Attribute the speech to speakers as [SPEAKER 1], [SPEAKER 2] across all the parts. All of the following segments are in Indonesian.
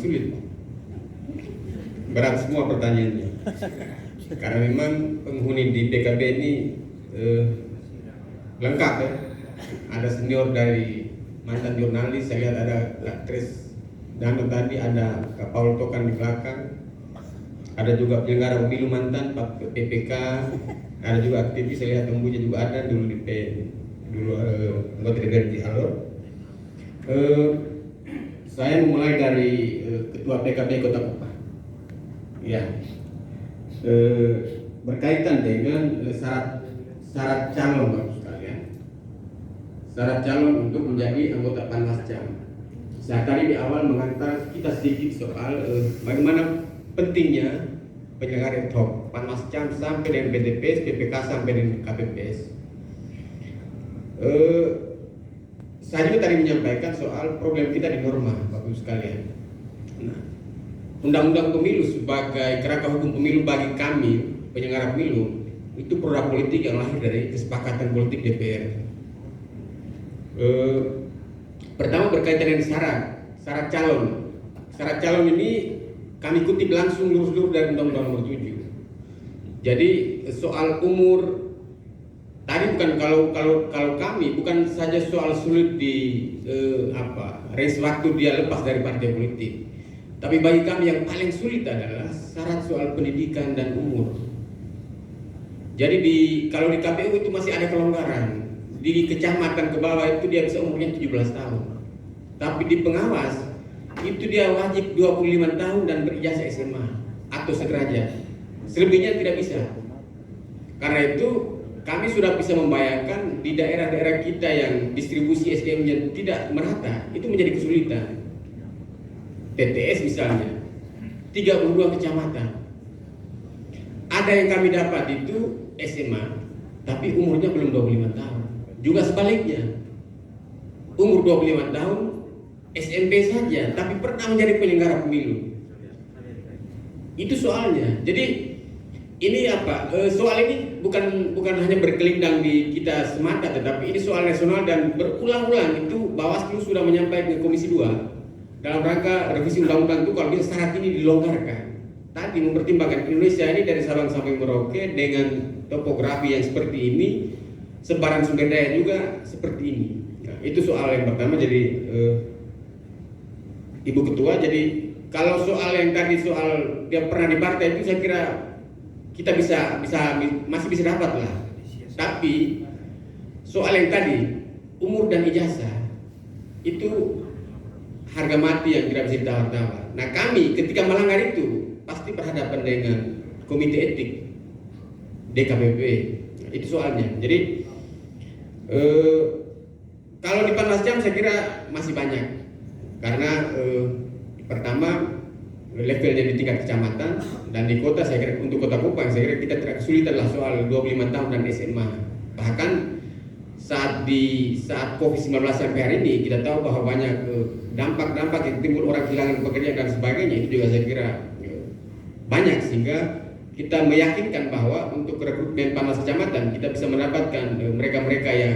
[SPEAKER 1] sulit. Berat semua pertanyaannya. Karena memang penghuni di PKB ini lengkap ya. Ada senior dari mantan jurnalis, saya lihat ada Kak Tris Dano tadi, ada Kak Paul Tokan di belakang, ada juga penyelenggara pemilu mantan Pak PPK, ada juga aktivis, saya lihat Tembuja juga ada dulu di anggota DPR di Alor. Saya memulai dari Ketua PKB Kota Kupang. Ya, berkaitan dengan syarat calon Bapak sekalian. Syarat calon untuk menjadi anggota Panwascam. Saya tadi di awal mengantar kita sedikit soal bagaimana pentingnya penyelenggara ad hoc Panwascam sampai dengan PTPS, PPK sampai dengan KPPS. Saya juga tadi menyampaikan soal problem kita di norma, Bapak Ibu sekalian. Nah, Undang-Undang Pemilu sebagai kerangka hukum pemilu bagi kami penyelenggara pemilu itu produk politik yang lahir dari kesepakatan politik DPR. Pertama berkaitan dengan syarat calon. Syarat calon ini kami kutip langsung lurus-lurus dari Undang-Undang Nomor 7. Jadi soal umur tadi bukan kalau kami bukan saja soal sulit di range waktu dia lepas dari partai politik. Tapi bagi kami yang paling sulit adalah syarat soal pendidikan dan umur. Jadi kalau di KPU itu masih ada kelonggaran. Di kecamatan ke bawah itu dia bisa umurnya 17 tahun. Tapi di pengawas itu dia wajib 25 tahun dan berijazah SMA atau sederajat. Selebihnya tidak bisa. Karena itu kami sudah bisa membayangkan di daerah-daerah kita yang distribusi SDM-nya tidak merata, itu menjadi kesulitan. TTS misalnya 32 kecamatan. Ada yang kami dapat itu SMA tapi umurnya belum 25 tahun. Juga sebaliknya, umur 25 tahun SMP saja tapi pernah menjadi penyelenggara pemilu. Itu soalnya. Jadi ini soal ini bukan hanya berkelindang di kita semata, tetapi ini soal nasional dan berulang-ulang itu Bawaslu sudah menyampaikan ke Komisi 2 dalam rangka revisi undang-undang itu kalau bisa syarat ini dilonggarkan. Tadi mempertimbangkan Indonesia ini dari Sabang sampai Merauke dengan topografi yang seperti ini, sebaran sumber daya juga seperti ini. Nah, itu soal yang pertama. Jadi Ibu Ketua, jadi kalau soal yang tadi soal dia pernah di partai itu saya kira kita masih bisa dapat lah. Tapi soal yang tadi umur dan ijazah itu harga mati yang tidak bisa ditawar-tawar. Nah kami ketika melanggar itu pasti berhadapan dengan komite etik DKPP. Itu soalnya. Jadi kalau di Panwascam saya kira masih banyak karena pertama levelnya di tingkat kecamatan dan di kota. Saya kira untuk Kota Kupang saya kira kita tidak kesulitan lah soal 25 tahun dan SMA. Bahkan saat COVID-19 sampai hari ini kita tahu bahwa banyak dampak-dampak yang timbul, orang kehilangan pekerjaan dan sebagainya, itu juga saya kira banyak, sehingga kita meyakinkan bahwa untuk rekrutmen Panwas kecamatan kita bisa mendapatkan mereka-mereka yang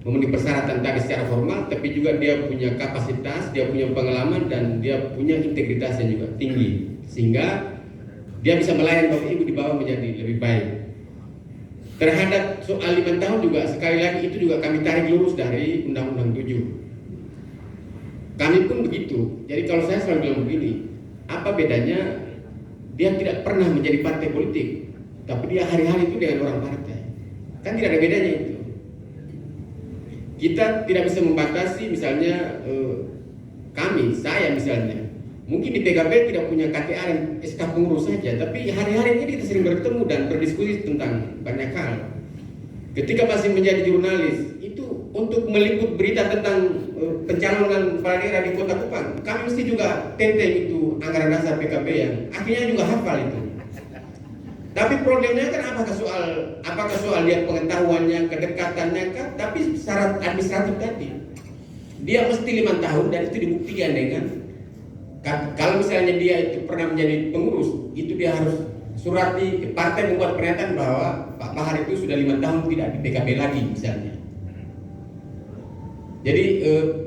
[SPEAKER 1] memenuhi persyaratan tadi secara formal, tapi juga dia punya kapasitas, dia punya pengalaman, dan dia punya integritas yang juga tinggi, sehingga dia bisa melayani Bapak Ibu di bawah menjadi lebih baik. Terhadap soal 5 tahun juga sekali lagi itu juga kami tarik lurus dari Undang-Undang 7. Kami pun begitu. Jadi kalau saya selalu bilang begini, apa bedanya dia tidak pernah menjadi partai politik, tapi dia hari-hari itu dengan orang partai? Kan tidak ada bedanya itu. Kita tidak bisa membatasi misalnya saya misalnya mungkin di PKB tidak punya KTA dan SK pengurus saja, tapi hari-hari ini kita sering bertemu dan berdiskusi tentang banyak hal. Ketika masih menjadi jurnalis itu untuk meliput berita tentang pencalonan kepala daerah di Kota Kupang, kami mesti juga tenteng itu anggaran dasar PKB yang akhirnya juga hafal itu. Tapi problemnya kan apakah soal dia pengetahuannya, kedekatannya kan, tapi syarat administratif tadi. Dia mesti 5 tahun dan itu dibuktikan dengan kalau misalnya dia itu pernah menjadi pengurus, itu dia harus surati partai membuat pernyataan bahwa Pak Bahar itu sudah 5 tahun tidak di PKB lagi misalnya. Jadi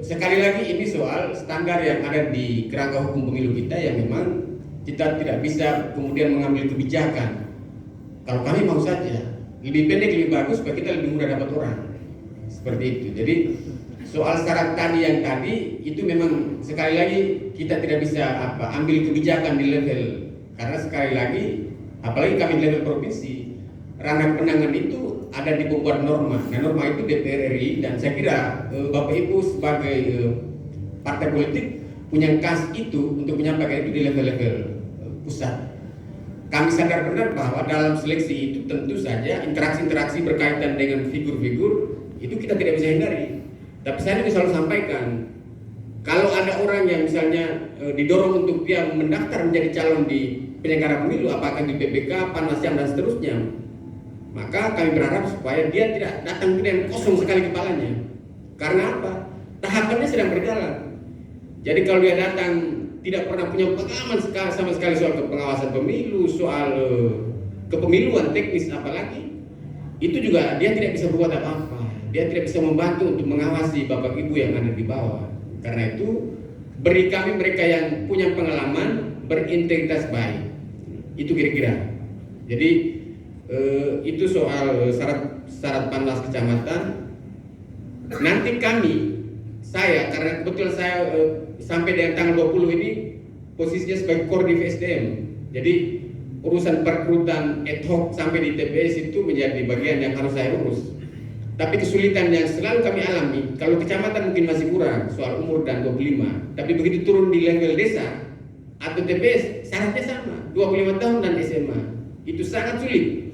[SPEAKER 1] sekali lagi ini soal standar yang ada di kerangka hukum pemilu kita yang memang kita tidak bisa kemudian mengambil kebijakan. Kalau kami mau saja lebih pendek lebih bagus supaya kita lebih mudah dapat orang. Seperti itu. Jadi soal syarat tadi yang tadi itu memang sekali lagi kita tidak bisa ambil kebijakan di level, karena sekali lagi apalagi kami di level provinsi, ranah penanganan itu ada di pembuat norma. Nah, norma itu DPR RI, dan saya kira Bapak Ibu sebagai partai politik punya kas itu untuk menyampaikan itu di level-level pusat. Kami sadar benar bahwa dalam seleksi itu tentu saja interaksi-interaksi berkaitan dengan figur-figur itu kita tidak bisa hindari. Tapi saya juga selalu sampaikan, kalau ada orang yang misalnya didorong untuk dia mendaftar menjadi calon di penyelenggara pemilu, apakah di PPK, Panwascam dan seterusnya, maka kami berharap supaya dia tidak datang dengan kosong sekali kepalanya. Karena apa? Tahapannya sedang berjalan. Jadi kalau dia datang tidak pernah punya pengalaman sama sekali soal pengawasan pemilu, soal kepemiluan teknis apalagi, itu juga dia tidak bisa berbuat apa-apa. Dia tidak bisa membantu untuk mengawasi Bapak Ibu yang ada di bawah. Karena itu beri kami mereka yang punya pengalaman, berintegritas baik. Itu kira-kira. Jadi itu soal syarat Panwas Kecamatan. Nanti saya karena kebetulan saya sampai dengan tanggal 20 ini posisinya sebagai Koordinat SDM. Jadi urusan perekrutan ad hoc sampai di TPS itu menjadi bagian yang harus saya urus. Tapi kesulitan yang selalu kami alami, kalau kecamatan mungkin masih kurang soal umur dan 25, tapi begitu turun di level desa atau TPS syaratnya sama, 25 tahun dan SMA. Itu sangat sulit.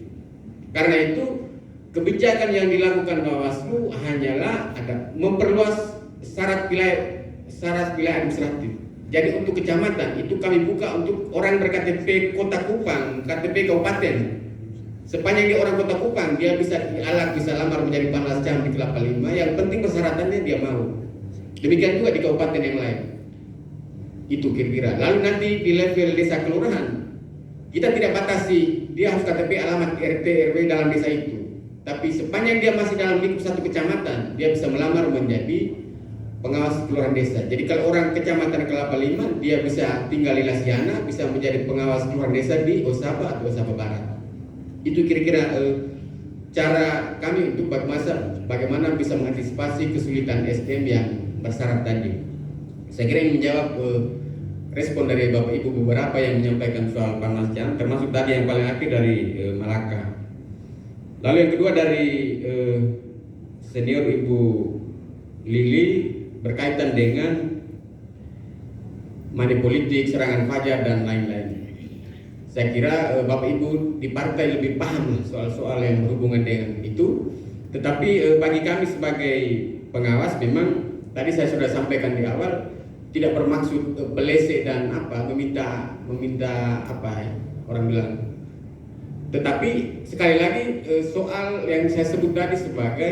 [SPEAKER 1] Karena itu kebijakan yang dilakukan Bawaslu hanyalah ada memperluas syarat wilayah administratif. Jadi untuk kecamatan itu kami buka untuk orang berKTP Kota Kupang, KTP Kabupaten. Sepanjang dia orang Kota Kupang, dia bisa bisa lamar menjadi Panwascam di Kelapa Lima. Yang penting persyaratannya dia mau. Demikian juga di kabupaten yang lain. Itu kira-kira. Lalu nanti di level desa kelurahan, kita tidak batasi dia harus KTP alamat RT RW dalam desa itu. Tapi sepanjang dia masih dalam lingkup satu kecamatan, dia bisa melamar menjadi pengawas kelurahan desa. Jadi kalau orang kecamatan Kelapa Lima, dia bisa tinggal di Lasiana, bisa menjadi pengawas kelurahan desa di Osaba atau Osaba Barat. Itu kira-kira cara kami untuk bagaimana bisa mengantisipasi kesulitan SDM yang bersyarat tadi. Saya kira ini menjawab respon dari Bapak Ibu beberapa yang menyampaikan soal Panwascam, termasuk tadi yang paling akhir dari Malaka. Lalu yang kedua dari senior Ibu Lili berkaitan dengan money politik, serangan fajar dan lain-lain. Saya kira Bapak Ibu di partai lebih paham soal-soal yang berhubungan dengan itu. Tetapi bagi kami sebagai pengawas memang tadi saya sudah sampaikan di awal tidak bermaksud belese dan meminta apa ya orang bilang. Tetapi sekali lagi soal yang saya sebut tadi sebagai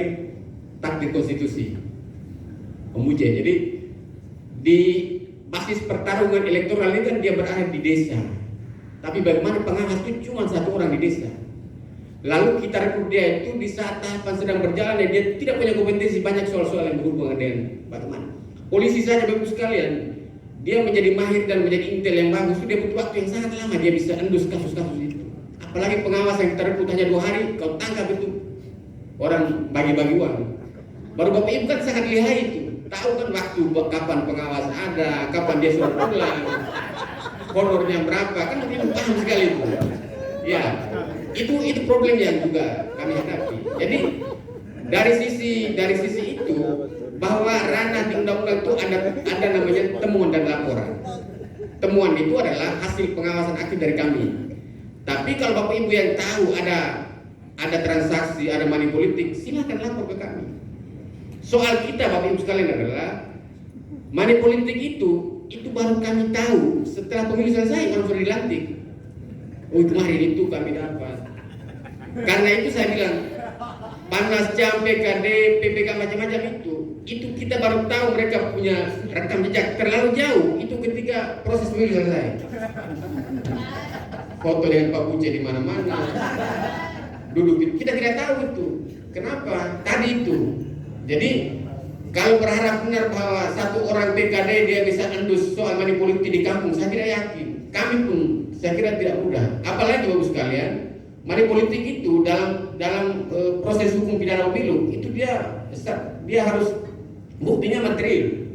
[SPEAKER 1] takdir konstitusi. Pemuja. Jadi di basis pertarungan elektoral ini kan dia berada di desa. Tapi bagaimana pengawas itu cuma satu orang di desa. Lalu kita rekrut dia itu di saat tahapan sedang berjalan dan dia tidak punya kompetensi banyak soal-soal yang berhubungan dengan bagaimana. Polisi saja bagus sekalian, dia menjadi mahir dan menjadi intel yang bagus itu dia butuh waktu yang sangat lama dia bisa endus kasus-kasus itu. Apalagi pengawas yang kita rekrut hanya 2 hari, kau tangkap itu orang bagi-bagi uang. Baru Bapak Ibu kan sangat lihai itu. Tahu kan waktu kapan pengawas ada, kapan dia suruh pulang, honornya berapa, kan Bapak Ibu paham sekali itu. Ya, itu problem yang juga kami hadapi. Jadi dari sisi itu bahwa ranah di undang-undang itu ada namanya temuan dan laporan. Temuan itu adalah hasil pengawasan aktif dari kami. Tapi kalau Bapak Ibu yang tahu ada transaksi, ada money politik, silakan lapor ke kami. Soal kita Bapak Ibu sekalian adalah money politik itu baru kami tahu setelah pemilu selesai orang sudah dilantik. Oh kemarin itu kami dapat. Karena itu saya bilang Panwascam, PKD, PPK macam-macam itu kita baru tahu mereka punya rekam jejak terlalu jauh itu ketika proses pemilu selesai. Foto dengan Pak Buce di mana-mana, duduk kita tidak tahu itu. Kenapa? Tadi itu. Jadi Kalau berharap benar bahwa satu orang PKD dia bisa endus soal money politik di kampung, saya tidak yakin. Kami pun saya kira tidak mudah. Apalagi Bapak sekalian, money politik itu dalam proses hukum pidana pemilu itu dia harus buktinya material.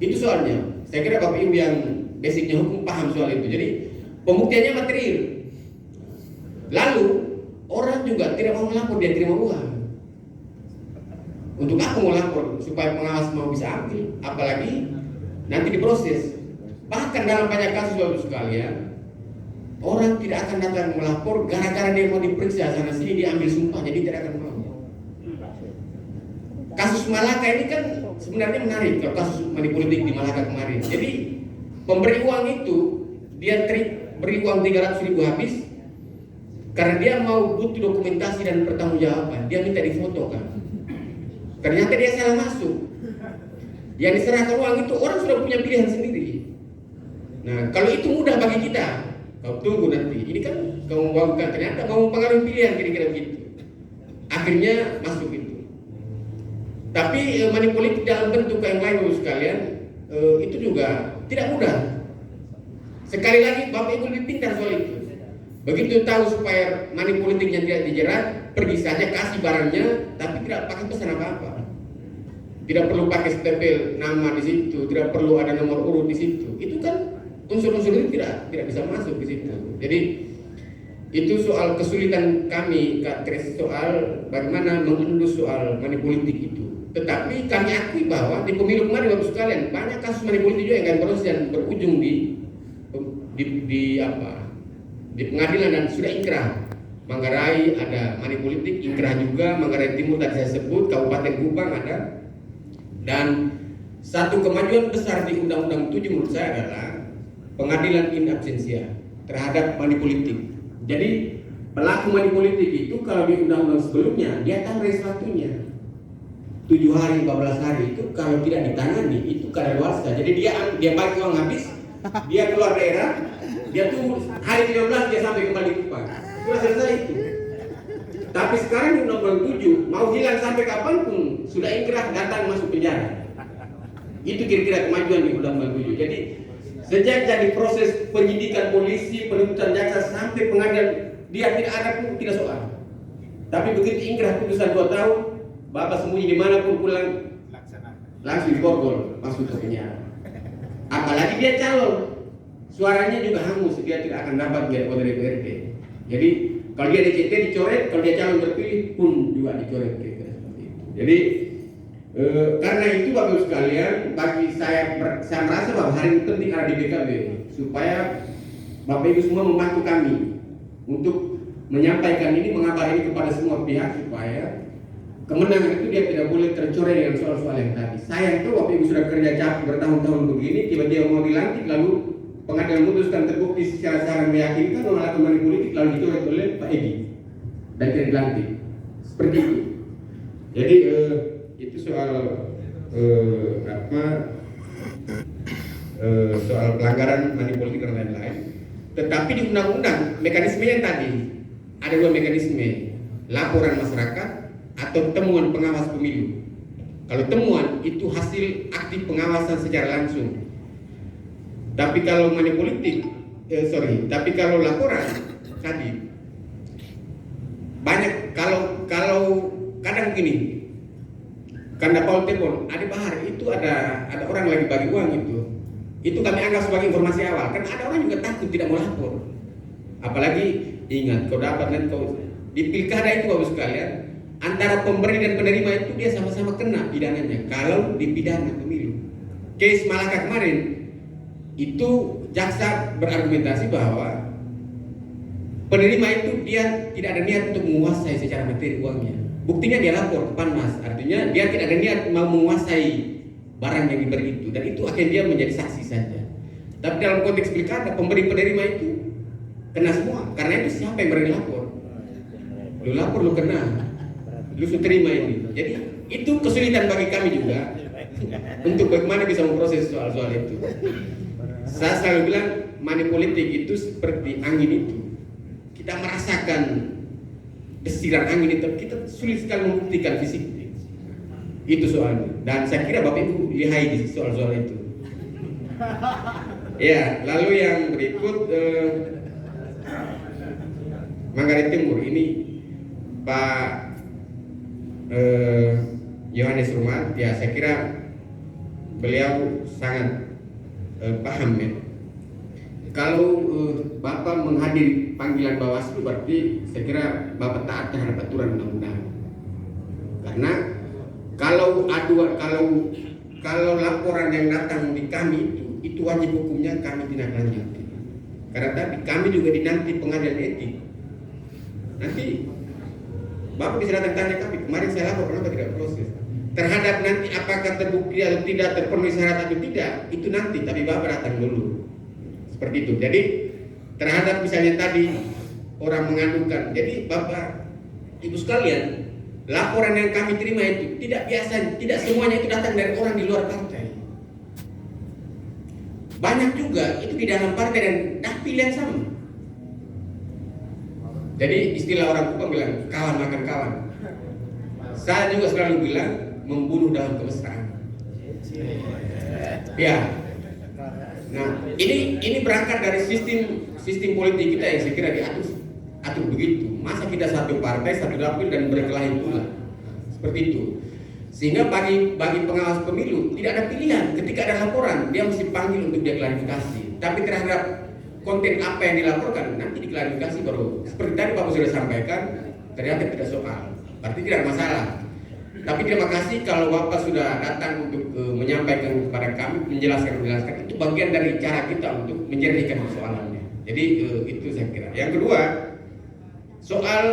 [SPEAKER 1] Itu soalnya. Saya kira Bapak Ibu yang basicnya hukum paham soal itu. Jadi pembuktiannya material. Lalu orang juga tidak mau melapor, dia terima uang. Untuk apa mau lapor? Supaya pengawas mau bisa ambil, apalagi nanti diproses. Bahkan dalam banyak kasus Bapak sekalian, orang tidak akan datang melapor gara-gara dia mau diperiksa sana sini, dia ambil sumpah, jadi tidak akan mau. Kasus Malaka ini kan sebenarnya menarik kalau kasus money politik di Malaka kemarin. Jadi pemberi uang itu dia beri uang 300.000 habis karena dia mau butuh dokumentasi dan pertanggungjawaban. Dia minta difoto kan. Ternyata dia salah masuk. Yang diserahkan uang itu orang sudah punya pilihan sendiri. Nah, kalau itu mudah bagi kita, kau tunggu nanti. Ini kan kau bukan ternyata mau mempengaruhi pilihan kira-kira begitu. Akhirnya masuk itu. Tapi money politik dalam bentuk yang lain Bapak sekalian itu juga tidak mudah. Sekali lagi Bapak Ibu lebih pintar soal itu. Begitu tahu supaya money politiknya tidak dijerat, pergi saja kasih barangnya, tapi tidak pakai pesan apa-apa. Tidak perlu pakai stempel nama di situ, tidak perlu ada nomor urut di situ. Itu kan unsur-unsur itu tidak bisa masuk di situ. Jadi itu soal kesulitan kami Kak Kres soal bagaimana mengendus soal money politik itu. Tetapi kami akui bahwa di pemilu kemarin Bapak sekalian banyak kasus money politik juga yang akan proses dan berujung di pengadilan dan sudah inkrah. Manggarai ada money politik, inkrah juga. Manggarai Timur tadi saya sebut, Kabupaten Kupang ada. Dan satu kemajuan besar di Undang-Undang 7 menurut saya adalah pengadilan in absentia terhadap money politik. Jadi pelaku money politik itu kalau di undang-undang sebelumnya dia tahu rentang waktunya 7 hari, 14 hari itu kalau tidak ditangani itu kadaluarsa. Jadi dia bagi uang habis, dia keluar daerah, dia tunggu hari 15 dia sampai kembali ke Kupang. Sudah selesai itu. Tapi sekarang di Undang-Undang 7 mau hilang sampai kapanpun sudah inkrah datang masuk penjara. Itu kira-kira kemajuan di Undang-Undang 7. Jadi sejak jadi proses penyidikan polisi, penuntutan jaksa sampai pengadilan dia tidak ada pun tidak soal. Tapi begitu inkrah putusan 2 tahun, Bapak sembunyi dimanapun pulang langsung diborgol masuk ke penjara. Apalagi dia calon, suaranya juga hangus, dia tidak akan dapat menjadi anggota DPRD. Jadi kalau dia DCT dicoret, kalau dia calon terpilih pun juga dicoret kira-kira seperti itu. Jadi karena itu Bapak sekalian, bagi saya merasa bahwa hari ini penting ada di BKB supaya Bapak Ibu semua membantu kami untuk menyampaikan ini, mengabar ini kepada semua pihak supaya kemenangan itu dia tidak boleh tercoreng dengan soal-soal yang tadi. Sayang tuh Bapak Ibu sudah kerja capek bertahun-tahun begini, tiba-tiba mau dilantik lalu pengadilan memutuskan terbukti secara meyakinkan melakukan money politik lalu dicoret oleh Pak Edi dan tidak dilantik. Seperti itu. Jadi itu soal soal pelanggaran money politik dan lain-lain. Tetapi di undang-undang mekanismenya tadi ada 2 mekanisme, laporan masyarakat atau temuan pengawas pemilu. Kalau temuan itu hasil aktif pengawasan secara langsung. Tapi kalau money politik, tapi kalau laporan tadi banyak kalau kadang gini, karena Paul telepon, ada Bahar itu ada orang lagi bagi uang itu kami anggap sebagai informasi awal. Kan ada orang juga takut tidak mau lapor. Apalagi ingat kau dapat dan kau di pilkada itu Bapak sekalian, antara pemberi dan penerima itu dia sama-sama kena pidananya kalau dipidana pemilu. Case Malaka kemarin itu jaksa berargumentasi bahwa penerima itu dia tidak ada niat untuk menguasai secara materi uangnya. Buktinya dia lapor ke Panwas, artinya dia tidak ada niat mau menguasai barang yang diberi itu, dan itu akhirnya dia menjadi saksi saja. Tapi dalam konteks pilkada pemberi penerima itu kena semua, karena itu siapa yang berani lapor? Lu lapor lu kena, lu terima ini. Jadi itu kesulitan bagi kami juga untuk bagaimana bisa memproses soal-soal itu. Saya selalu bilang money politik itu seperti angin itu. Kita merasakan desiran angin itu, kita sulit sekali membuktikan fisik. Itu soalnya. dan saya kira Bapak Ibu lihai di soal-soal itu. Ya, lalu yang berikut Manggarai Timur ini Pak Yohanes Rumat, ya saya kira beliau sangat paham ya. Kalau Bapak menghadiri panggilan Bawaslu berarti saya kira Bapak taat terhadap aturan undang-undang. Karena kalau laporan yang datang di kami itu wajib hukumnya kami tindak lanjuti. Karena tadi kami juga dinanti pengadilan etik. Nanti Bapak bisa datang tanya kami, kemarin saya lapor kenapa tidak proses. Terhadap nanti apakah terbukti atau tidak, terpenuhi syarat atau tidak, itu nanti, tapi Bapak datang dulu. Seperti itu. Jadi terhadap misalnya tadi orang mengadukan, jadi Bapak Ibu sekalian, laporan yang kami terima itu tidak biasa, tidak semuanya itu datang dari orang di luar partai. Banyak juga itu di dalam partai dan dapil yang sama. Jadi istilah orang Kupang bilang kawan makan kawan. Saya juga selalu bilang membunuh dalam kemesraan. Ya. Nah, ini berangkat dari sistem politik kita yang saya kira diatur begitu. Masa kita satu partai, satu dapil dan berkelahi pula. Seperti itu. Sehingga bagi pengawas pemilu tidak ada pilihan. Ketika ada laporan, dia mesti panggil untuk dia klarifikasi. Tapi terhadap konten apa yang dilaporkan nanti diklarifikasi baru. Seperti tadi Bapak sudah sampaikan, ternyata tidak soal. Berarti tidak masalah. Tapi terima kasih kalau Bapak sudah datang untuk menyampaikan kepada kami, menjelaskan. Itu bagian dari cara kita untuk menjernihkan persoalannya. Jadi itu saya kira. Yang kedua, soal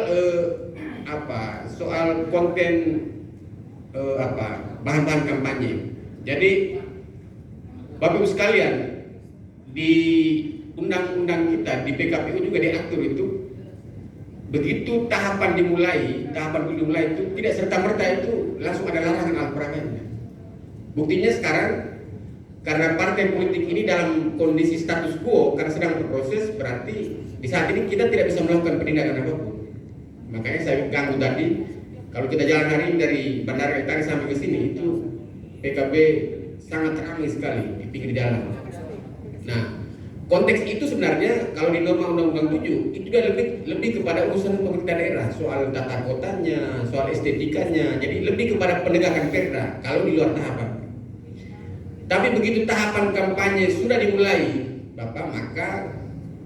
[SPEAKER 1] konten bahan-bahan kampanye. Jadi Bapak Ibu sekalian, di undang-undang kita di PKPU juga diatur itu, begitu tahapan dimulai itu tidak serta-merta itu langsung ada larangan alat-peraganya. Buktinya sekarang karena partai politik ini dalam kondisi status quo karena sedang berproses, berarti di saat ini kita tidak bisa melakukan penindakan apapun. Makanya saya ganggu tadi, kalau kita jalan hari ini dari Bandara Etari sampai ke sini itu PKB sangat ramai sekali di pinggir jalan. Nah, konteks itu sebenarnya kalau di norma Undang-Undang 7 itu juga lebih kepada urusan pemerintah daerah, soal tata kotanya, soal estetikanya, jadi lebih kepada penegakan perda kalau di luar tahapan. Tapi begitu tahapan kampanye sudah dimulai, Bapak, maka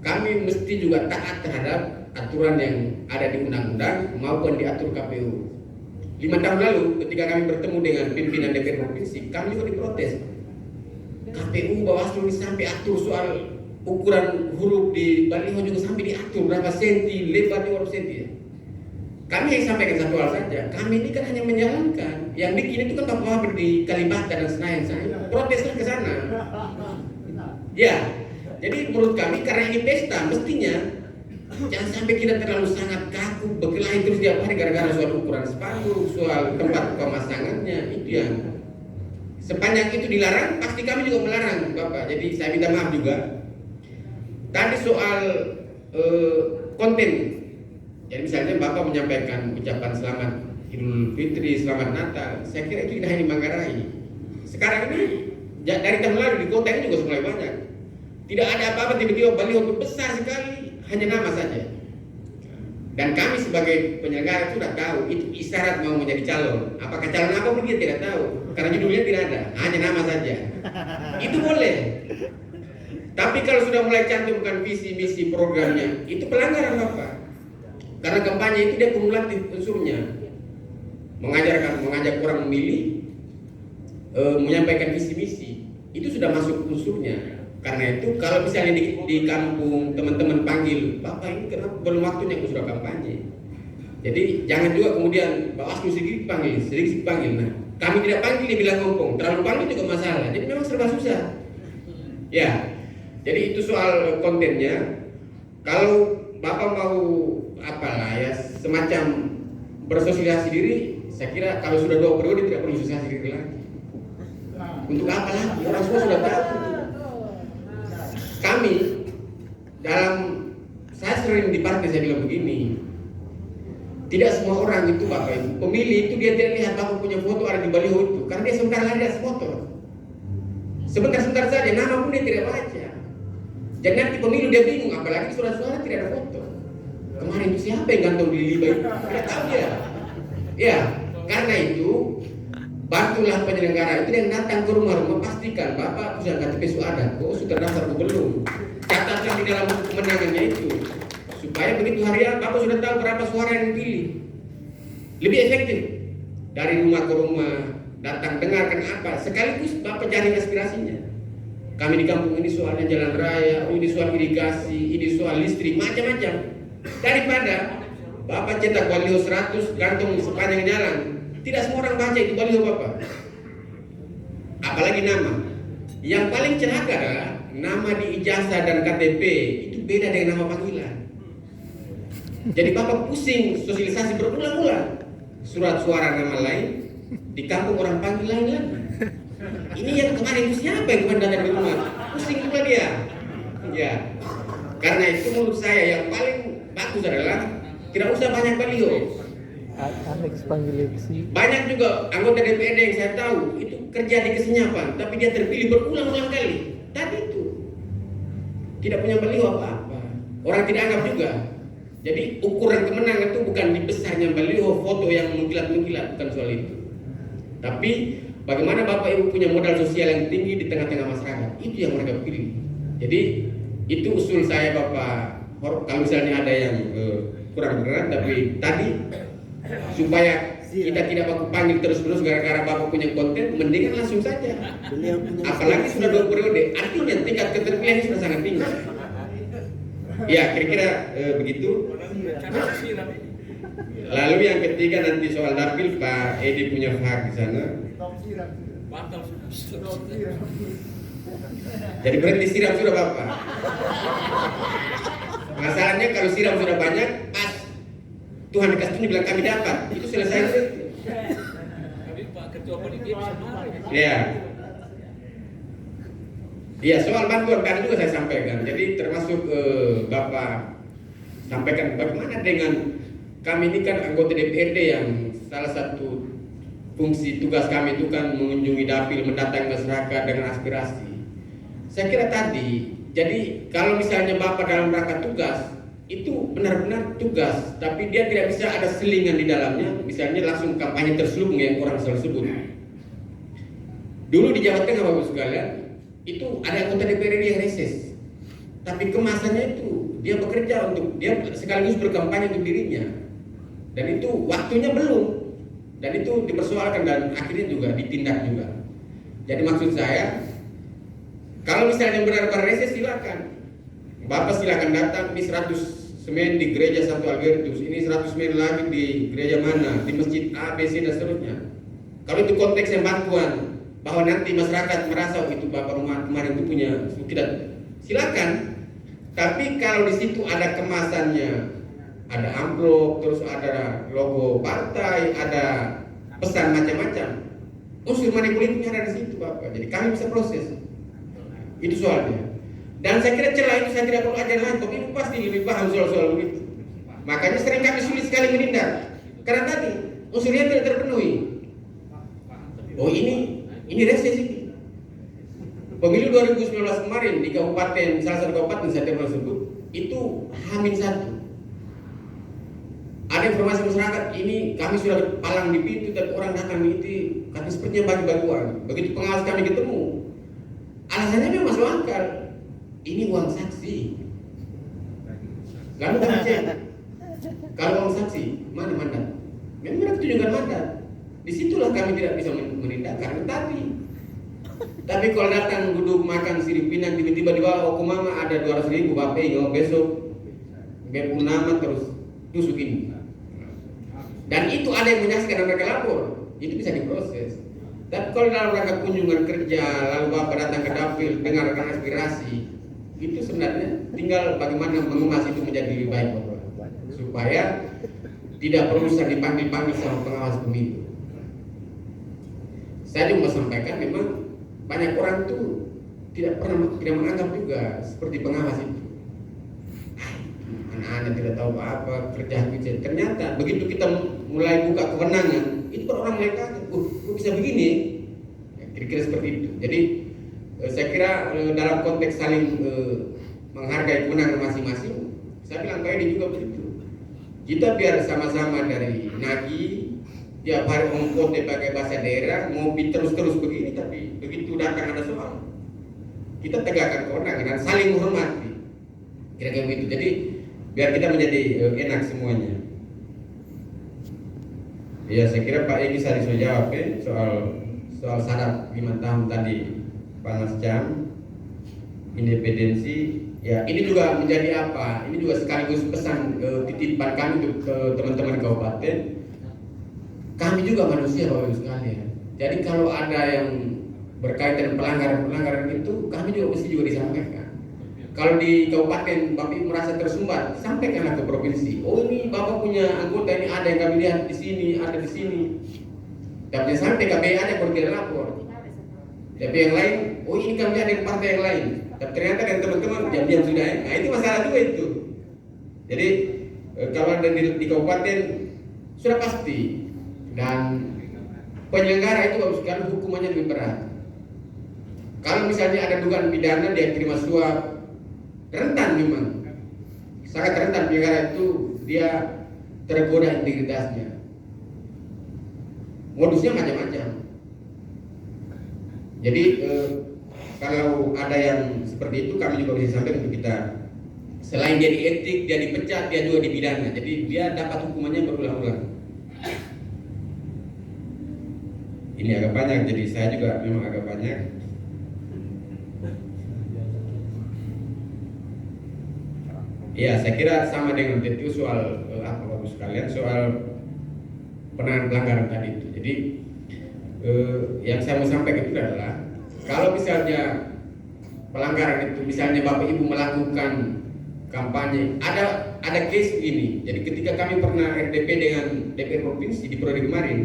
[SPEAKER 1] kami mesti juga taat terhadap aturan yang ada di undang-undang maupun diatur KPU. 5 tahun lalu ketika kami bertemu dengan pimpinan DPR provinsi, kami juga diprotes. KPU Bawaslu ini sampai atur soal ukuran huruf di baliho juga sampai diatur berapa senti, lebarnya berapa senti. Kami yang sampaikan satu hal saja, kami ini kan hanya menjalankan. Yang bikin itu kan Bapak di Kalibata dan Senayan, saya protesnya ke sana. Ya, jadi menurut kami karena ini pesta, mestinya jangan sampai kita terlalu sangat kaku berkelahi terus tiap hari gara-gara soal ukuran spanduk, soal tempat pemasangannya. Itu yang sepanjang itu dilarang, pasti kami juga melarang, Bapak. Jadi saya minta maaf juga. Tadi soal konten, jadi misalnya Bapak menyampaikan ucapan selamat Idul Fitri, selamat Natal, saya kira itu tidak hanya di Manggarai. Sekarang ini dari tahun lalu di kota ini juga mulai banyak. Tidak ada apa-apa, tiba-tiba baliho besar sekali, hanya nama saja. Dan kami sebagai penyelenggara sudah tahu itu isyarat mau menjadi calon. Apakah calon apa pun kita tidak tahu, karena judulnya tidak ada, hanya nama saja. Itu boleh. Tapi kalau sudah mulai cantumkan visi misi programnya, itu pelanggaran Bapak. Karena kampanye itu dia kumulatif unsurnya. Mengajak orang memilih, menyampaikan visi misi, itu sudah masuk unsurnya. Karena itu kalau misalnya di kampung teman-teman panggil, Bapak ini kenapa belum waktunya sudah kampanye. Jadi jangan juga kemudian Bawaslu sedikit panggil. Nah, kami tidak panggil dia bilang ngomong, terlalu panggil juga masalah. Jadi memang serba susah. Ya. Jadi itu soal kontennya. Kalau Bapak mau semacam bersosialisasi diri, saya kira kalau sudah 2 periode tidak perlu sosialisasi diri lagi. Untuk apa lagi? Orang semua sudah tahu. Kami saya sering di partai saya bilang begini, Tidak semua orang itu Bapak Ibu pemilih itu dia tidak lihat Bapak punya foto ada di baliho itu, karena dia sebentar lagi ada foto. Sebentar-sebentar saja nama pun dia tidak baca. Jadi nanti pemilu dia bingung, apalagi surat-suara tidak ada foto. Kemarin itu siapa yang gantung di liba itu? Tidak tahu dia. Ya, karena itu bantulah penyelenggara itu yang datang ke rumah-rumah, pastikan Bapak sudah KTP ada, sudah daftar belum. Catatkan di dalam buku kemenangannya itu, supaya begitu harian Bapak sudah tahu berapa suara yang dipilih. Lebih efektif dari rumah ke rumah, datang dengarkan apa, sekaligus Bapak cari aspirasinya. Kami di kampung ini soalnya jalan raya, ini soal irigasi, ini soal listrik, macam-macam. Daripada Bapak cetak baliho 100 gantung sepanjang jalan, tidak semua orang baca itu baliho Bapak. Apalagi nama. Yang paling celaka adalah nama di ijazah dan KTP itu beda dengan nama panggilan. Jadi Bapak pusing sosialisasi berulang-ulang. Surat suara nama lain, di kampung orang panggil lain lagi. Ini yang kemarin itu siapa yang kemarin datang di rumah? Pusing juga dia. Ya. Karena itu menurut saya yang paling bagus adalah tidak usah banyak baliho.
[SPEAKER 2] Aneks panggileksi.
[SPEAKER 1] Banyak juga anggota DPRD yang saya tahu itu kerja di kesenyapan, tapi dia terpilih berulang-ulang kali. Tadi itu tidak punya baliho apa-apa. Orang tidak anggap juga. Jadi ukuran kemenangan itu bukan di besarnya baliho, foto yang mengkilat-mengkilat, bukan soal itu. Tapi bagaimana Bapak Ibu punya modal sosial yang tinggi di tengah-tengah masyarakat, itu yang mereka pilih. Jadi itu usul saya Bapak. Kalau misalnya ada yang kurang benar, tapi tadi supaya kita tidak baku panggil terus-terus gara-gara Bapak punya konten, mendingan langsung saja. Apalagi sudah 2 periode, artinya tingkat keterpilihan sudah sangat tinggi. Ya, kira-kira begitu. Lalu yang ketiga nanti soal dapil, Pak Edi punya hak di sana. Jadi berhenti siram sudah Bapak. Masalahnya kalau siram sudah banyak, pas Tuhan dikasih bilang kami dapat, itu selesai.
[SPEAKER 3] Tapi Pak Ketua Panitia bisa marah.
[SPEAKER 1] Ya. Iya, soal bantuan tadi juga saya sampaikan. Jadi termasuk Bapak sampaikan bagaimana dengan kami ini kan anggota DPRD yang salah satu fungsi tugas kami itu kan mengunjungi dapil, mendatangi masyarakat dengan aspirasi. Saya kira tadi, jadi kalau misalnya Bapak dalam rangka tugas itu benar-benar tugas, tapi dia tidak bisa ada selingan di dalamnya, misalnya langsung kampanye terselubung yang orang selalu sebut. Dulu di Jawa Tengah Bapak sekalian, itu ada anggota DPRD yang reses, tapi kemasannya itu dia bekerja untuk dia sekaligus berkampanye untuk dirinya, dan itu waktunya belum, dan itu dipersoalkan dan akhirnya juga ditindak juga. Jadi maksud saya, kalau misalnya benar-benar reses silakan, Bapak silakan datang di 100 semen di gereja Santo Albertus, ini 100 semen lagi di gereja mana, di masjid A, B, C dan seterusnya. Kalau itu konteksnya bantuan, bahwa nanti masyarakat merasa itu Bapak rumah kemarin itu punya, tidak, silakan. Tapi kalau di situ ada kemasannya, ada amplop, terus ada logo partai, ada pesan macam-macam, unsur manipulatifnya ada di situ Bapak. Jadi kami bisa proses. Itu soalnya. Dan saya kira celah itu saya tidak perlu ajar lagi, tapi Ibu pasti lebih paham soal-soal begitu. Makanya sering kami sulit sekali menindak, karena tadi unsurnya tidak terpenuhi. Oh ini reses ini. Pemilu 2019 kemarin di kabupaten, salah satu kabupaten saya tersebut itu H-1. Ada informasi masyarakat ini kami sudah palang di pintu dan orang datang itu kami sepertinya bagi-bagi uang. Begitu pengawas kami ketemu, alasannya memang masuk akal. Ini uang saksi. Lalu kami cek, kalau uang saksi mana mandat? Memang mereka tunjukkan mandat. Disitulah kami tidak bisa menindak karena tadi. Tapi kalau datang duduk makan sirip pinang tiba-tiba di bawah oh mama ada 200.000 Bapak ingat besok bebuk nama terus tusuk ini. Dan itu ada yang menyaksikan dan mereka lapor, itu bisa diproses. Tapi kalau dalam rangka kunjungan kerja lalu Bapak datang ke dapil dengarkan aspirasi, itu sebenarnya tinggal bagaimana mengemas itu menjadi lebih baik Bapak, supaya tidak perlu dipanggil-panggil sama pengawas pemilu. Saya juga sampaikan memang banyak orang tuh tidak menganggap juga seperti pengawas itu. anak-anak tidak tahu apa kerja kerja. Ternyata begitu kita mulai buka kewenangan, itu orang mulai kaget, kok bisa begini? Ya, kira-kira seperti itu. Jadi saya kira dalam konteks saling menghargai kewenangan masing-masing, saya bilang Pak Edi juga begitu. Kita biar sama-sama dari Nagi, tiap hari ngompote pakai bahasa daerah, ngopi terus-terus begini, tapi begitu datang ada soal, kita tegakkan kewenangan dan saling menghormati. Kira-kira begitu. Jadi biar kita menjadi enak semuanya. Ya saya kira Pak Edi bisa jawab soal syarat 5 tahun tadi panas jam, independensi. Ya ini juga menjadi apa? Ini juga sekaligus pesan titipan kami untuk ke teman-teman kabupaten. Kami juga manusia Bapak Ibu sekalian. Jadi kalau ada yang berkaitan pelanggaran itu, kami juga mesti juga disampaikan. Kalau di kabupaten Bapak Ibu merasa tersumbat, sampaikanlah ke provinsi. Oh ini Bapak punya anggota ini ada yang kami lihat di sini, ada di sini. Tapi sampai KPI ada kalau tidak lapor. Tapi yang lain, oh ini kami lihat dari partai yang lain. Tapi ternyata dari teman-teman diam-diam sudah ya. Nah itu masalah juga itu. Jadi kalau ada di kabupaten sudah pasti, dan penyelenggara itu harus sekali hukumannya lebih berat. Kalau misalnya ada dugaan pidana dia terima suap, rentan memang, sangat rentan penyelenggara itu dia tergoda integritasnya. Modusnya macam-macam. Jadi kalau ada yang seperti itu kami juga bisa sampaikan untuk kita. Selain dia dietik, dia dipecat, dia juga dipidana. Jadi dia dapat hukumannya berulang-ulang. Ini agak banyak, jadi saya juga memang agak banyak. Ya, saya kira sama dengan itu soal apa Bapak sekalian, soal penanganan pelanggaran tadi itu. Jadi yang saya mau sampaikan itu adalah kalau misalnya pelanggaran itu, misalnya Bapak Ibu melakukan kampanye, ada case ini. Jadi ketika kami pernah RDP dengan DPR provinsi di periode kemarin,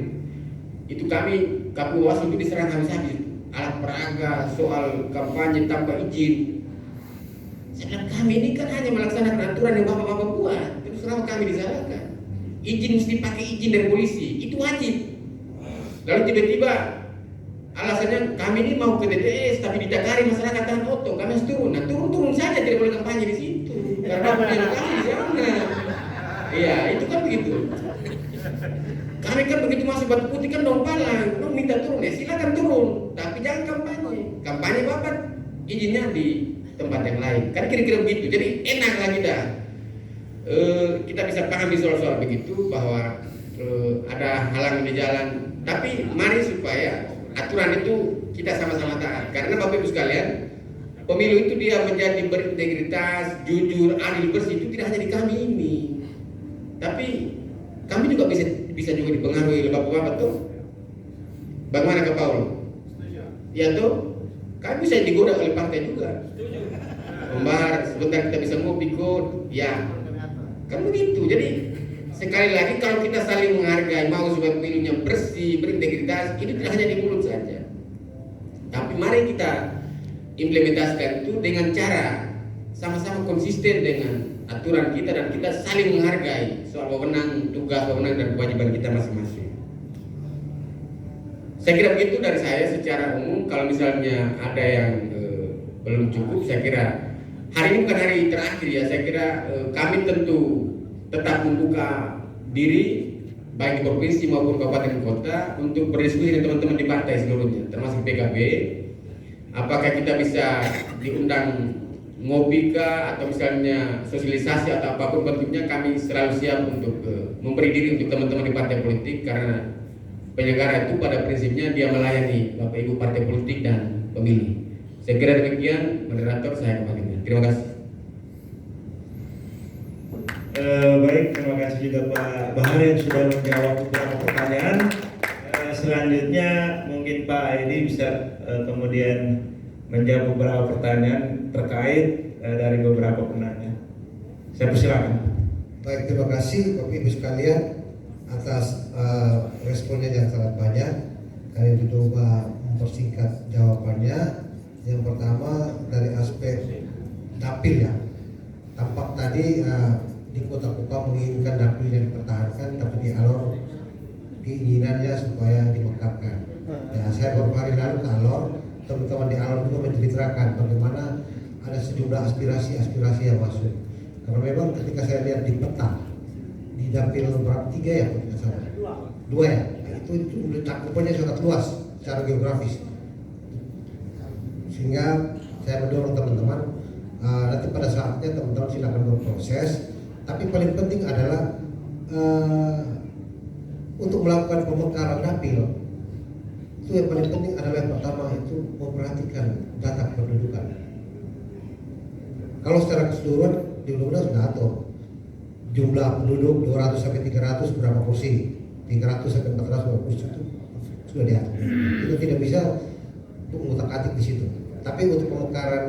[SPEAKER 1] itu kami KPU itu diserang habis-habis, alat peraga, soal kampanye tanpa izin. Saya bilang kami ini kan hanya melaksanakan aturan yang bapak-bapak buat, terus kenapa kami disalahkan? Izin mesti pakai izin dari polisi, itu wajib. Lalu tiba-tiba alasannya kami ini mau ke TTS tapi ditakari masyarakat tahan oto, kami harus turun. Nah turun saja, tidak boleh kampanye di situ karena punya kami di sana. Iya itu kan begitu. Kami kan begitu masuk Batu Putih kan dong palang, dong minta turun ya silakan turun, tapi jangan kampanye. Kampanye bapak izinnya di tempat yang lain. Kan kira-kira begitu. Jadi enaklah kita bisa pahami soal-soal begitu bahwa ada halangan di jalan. Tapi mari supaya aturan itu kita sama-sama taat. Karena Bapak Ibu sekalian, pemilu itu dia menjadi berintegritas, jujur, adil, bersih itu tidak hanya di kami ini. Tapi kami juga bisa juga dipengaruhi oleh Bapak-bapak tuh. Bagaimana ke Paul? Ya tuh, kami bisa digoda oleh partai juga. Pembahar, sebentar kita bisa ngopi kok, ya. Kan begitu. Jadi sekali lagi kalau kita saling menghargai, mau supaya pemilunya bersih, berintegritas, itu tidak hanya di mulut saja. Tapi mari kita implementasikan itu dengan cara sama-sama konsisten dengan aturan kita dan kita saling menghargai soal wewenang, tugas, wewenang dan kewajiban kita masing-masing. Saya kira begitu dari saya secara umum. Kalau misalnya ada yang belum cukup, saya kira hari ini bukan hari terakhir ya. Saya kira kami tentu tetap membuka diri baik di provinsi maupun kabupaten kota untuk berdiskusi dengan teman-teman di partai seluruhnya, termasuk PKB. Apakah kita bisa diundang ngopi kah atau misalnya sosialisasi atau apapun bentuknya, kami selalu siap untuk memberi diri untuk teman-teman di partai politik, karena penyelenggara itu pada prinsipnya dia melayani Bapak Ibu partai politik dan pemilih. Saya kira demikian, moderator, saya kembalikan. Terima kasih.
[SPEAKER 4] Baik, terima kasih juga Pak Bahar yang sudah menjawab beberapa pertanyaan. Selanjutnya mungkin Pak Edi bisa kemudian menjawab beberapa pertanyaan terkait dari beberapa penanya. Saya persilakan.
[SPEAKER 5] Baik, terima kasih Bapak Ibu sekalian atas responnya yang sangat banyak. Kami mencoba mempersingkat jawabannya. Yang pertama dari aspek dapil ya. tampak tadi di Kota Kupang menginginkan dapil yang dipertahankan, tapi di Alor keinginannya supaya dimekapkan. Ya, saya beberapa hari lalu ke Alor, teman-teman di Alor juga menceritakan bagaimana ada sejumlah aspirasi yang masuk. Karena memang ketika saya lihat di peta di dapil berapa 3 ya, tidak salah 2 ya, itu cakupannya sangat luas secara geografis. Sehingga saya mendorong teman-teman nanti pada saatnya teman-teman silakan berproses. Tapi paling penting adalah untuk melakukan pemekaran dapil itu yang paling penting adalah yang pertama itu memperhatikan data kependudukan. Kalau secara keseluruhan di undang-undang sudah atur jumlah penduduk 200 sampai 300 berapa kursi, 300 sampai 400 berapa kursi itu sudah diatur. Itu tidak bisa untuk mengutak-atik di situ. Tapi untuk pemekaran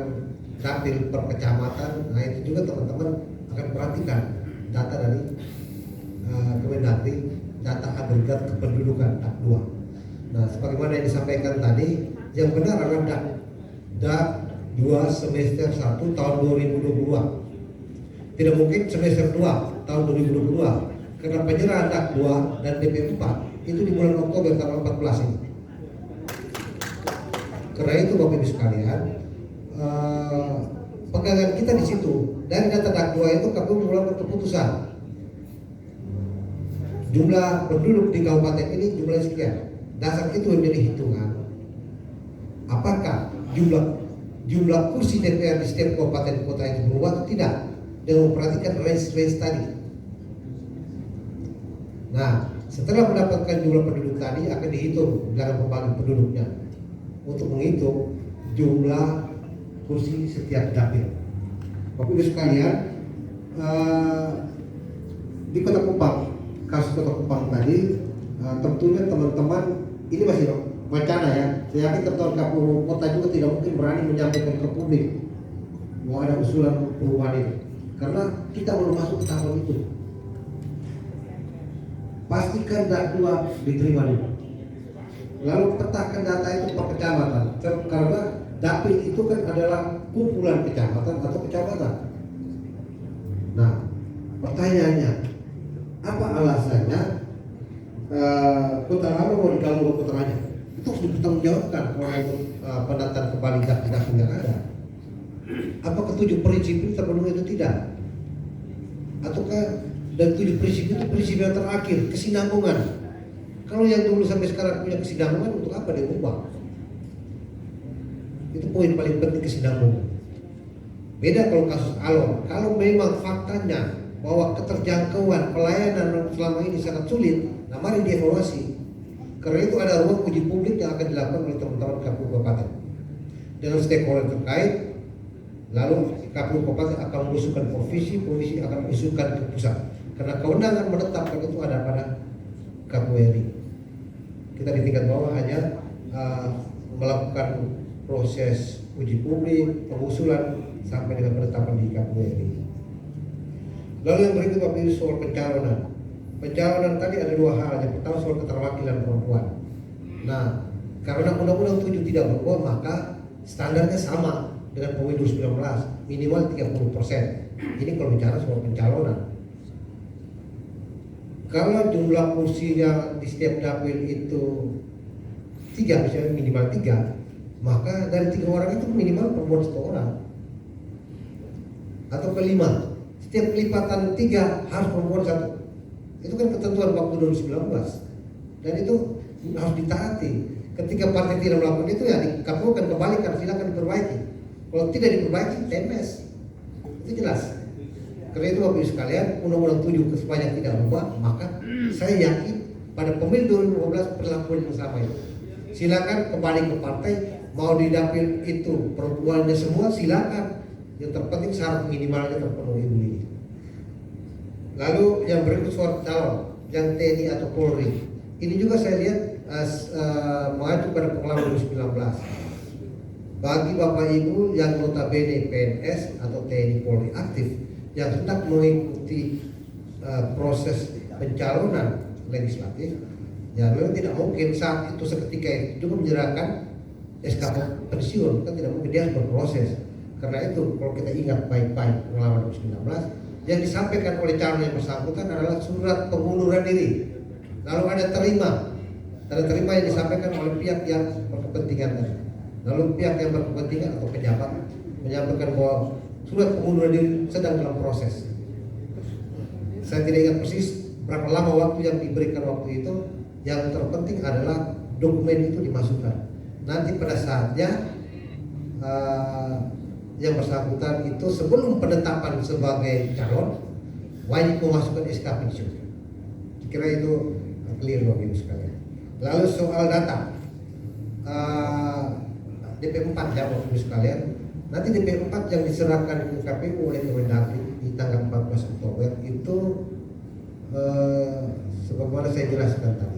[SPEAKER 5] dapil per kecamatan, nah itu juga teman-teman akan perhatikan data dari Kemendagri, data agregat kependudukan DAK 2. Nah, sebagaimana yang disampaikan tadi, yang benar adalah DAK 2 semester 1 tahun 2022. Tidak mungkin semester 2 tahun 2022 karena penyerahan DAK 2 dan DP 4 itu di bulan Oktober tanggal 14 ini. Karena itu Bapak Ibu sekalian, pegangan kita di situ dari data DAK 2 itu KPU mengeluarkan keputusan jumlah penduduk di kabupaten ini jumlah sekian. Dasar itu menjadi hitungan apakah jumlah kursi DPR di setiap kabupaten kota itu berubah atau tidak, dan memperhatikan range tadi. Nah, setelah mendapatkan jumlah penduduk tadi akan dihitung dalam pembagi penduduknya untuk menghitung jumlah kursi setiap dapil. Bapak Ibu sekalian, di Kota Kupang, kasus Kota Kupang tadi, tentunya teman-teman ini masih wacana ya. Saya yakin ketua KPU kota juga tidak mungkin berani menyampaikan ke publik mau ada usulan perubahan itu, karena kita belum masuk ke tahap itu. Pastikan DAK 2 diterima dulu, lalu petakan data itu per kecamatan, karena dapil itu kan adalah kumpulan kecamatan atau kecamatan. Nah, pertanyaannya, apa alasannya Kota Lama mau digabung ke Kota Raja? Itu harus dipertanggungjawabkan oleh pendataan kembali dapil yang ada. Apa ketujuh prinsip itu terpenuhi atau tidak? Ataukah dan 7 prinsip itu prinsip yang terakhir, kesinambungan? Kalau yang dulu sampai sekarang punya kesinambungan, untuk apa dia ubah? Itu poin paling penting, kesinambungan. Beda kalau kasus Alor. Kalau memang faktanya bahwa keterjangkauan pelayanan selama ini sangat sulit, nah mari dievaluasi. Karena itu ada ruang uji publik yang akan dilakukan oleh teman-teman KPU Kabupaten dengan stakeholder terkait. Lalu KPU Kabupaten akan mengusulkan provinsi akan mengusulkan ke pusat. Karena kewenangan menetapkan itu ada pada KPU RI. Kita di tingkat bawah hanya melakukan proses uji publik, pengusulan sampai dengan penetapan di KPU RI. Lalu yang berikut Bapak Ibu soal pencalonan. Pencalonan tadi ada 2 hal. Yang pertama soal keterwakilan perempuan. Nah, karena Undang-Undang 7 tidak berubah, maka standarnya sama dengan pemilu 19, minimal 30%. Ini kalau bicara soal pencalonan. Kalau jumlah kursinya di setiap dapil itu 3, misalnya minimal 3, maka dari 3 orang itu minimal perempuan 1 orang. Atau kelima, setiap kelipatan 3 harus perempuan 1. Itu kan ketentuan waktu 2019, dan itu harus ditaati. Ketika partai tidak melakukan itu, ya di KPU kan kembalikan, silakan diperbaiki. Kalau tidak diperbaiki, TMS. Itu jelas. Karena itu Bapak Ibu sekalian, Undang-Undang 7 sepanjang tidak berubah, maka saya yakin pada pemilu 2015 perlakuan yang sama itu. Silakan kembali ke partai, mau di dapil itu perempuannya semua silakan. Yang terpenting syarat minimalnya terpenuhi ini. Lalu yang berikut soal calon yang TNI atau Polri. Ini juga saya lihat mengacu pada pengalaman 2019. Bagi Bapak Ibu yang notabene PNS atau TNI Polri aktif yang hendak mengikuti proses pencalonan legislatif, ya memang tidak mungkin saat itu seketika itu juga menyerahkan SK pensiun, kan tidak mungkin, dia harus berproses. Karena itu kalau kita ingat baik-baik pengalaman 2019, yang disampaikan oleh calon yang bersangkutan adalah surat pengunduran diri. Lalu ada tanda terima yang disampaikan oleh pihak yang berkepentingan tadi. Lalu pihak yang berkepentingan atau pejabat menyampaikan bahwa surat pengunduran diri sedang dalam proses. Saya tidak ingat persis berapa lama waktu yang diberikan waktu itu. Yang terpenting adalah dokumen itu dimasukkan. Nanti pada saatnya yang bersangkutan itu sebelum penetapan sebagai calon wajib memasukkan SK pensiun. Kira itu clear Bapak Ibu sekalian. Lalu soal data DP4 ya Bapak Ibu sekalian. Nanti DP4 yang diserahkan ke KPU oleh Kemendagri di tanggal 14 Oktober itu sebagaimana saya jelaskan tadi.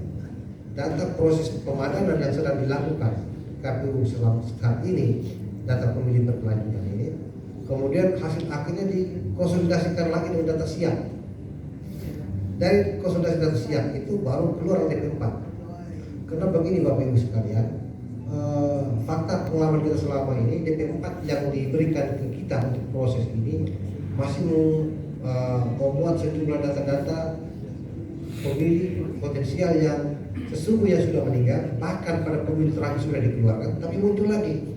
[SPEAKER 5] Data proses pemadanan yang sedang dilakukan KPU saat ini, data pemilih berkelanjutan ini, kemudian hasil akhirnya dikonsolidasikan lagi dengan data siap. Dari konsolidasi data siap itu baru keluar DP4. Karena begini Bapak Ibu sekalian, fakta pengalaman kita selama ini, DP4 yang diberikan ke kita untuk proses ini masih membuat sejumlah data-data pemilih potensial yang sesungguhnya sudah meninggal, bahkan pada pemilu terakhir sudah dikeluarkan, tapi muncul lagi.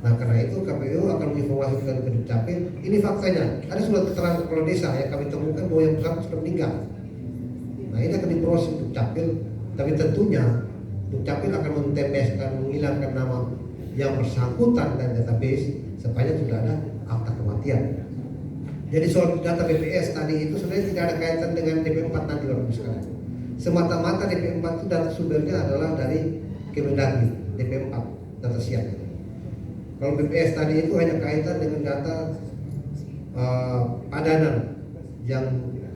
[SPEAKER 5] Nah karena itu KPU akan menginformasikan ke Dukcapil, ini faktanya, ada surat keterangan kepala desa yang kami temukan bahwa yang bersangkutan sudah meninggal. Nah ini akan diproses Dukcapil, tapi tentunya Dukcapil akan mentembeskan, menghilangkan nama yang bersangkutan dan database supaya sudah ada akta kematian. Jadi soal data BPS tadi itu sebenarnya tidak ada kaitan dengan DP4 nanti Bapak Ibu sekalian. Semata-mata DP4 itu data sumbernya adalah dari Kemendagri, DP4 data siap. Kalau BPS tadi itu hanya kaitan dengan data padanan yang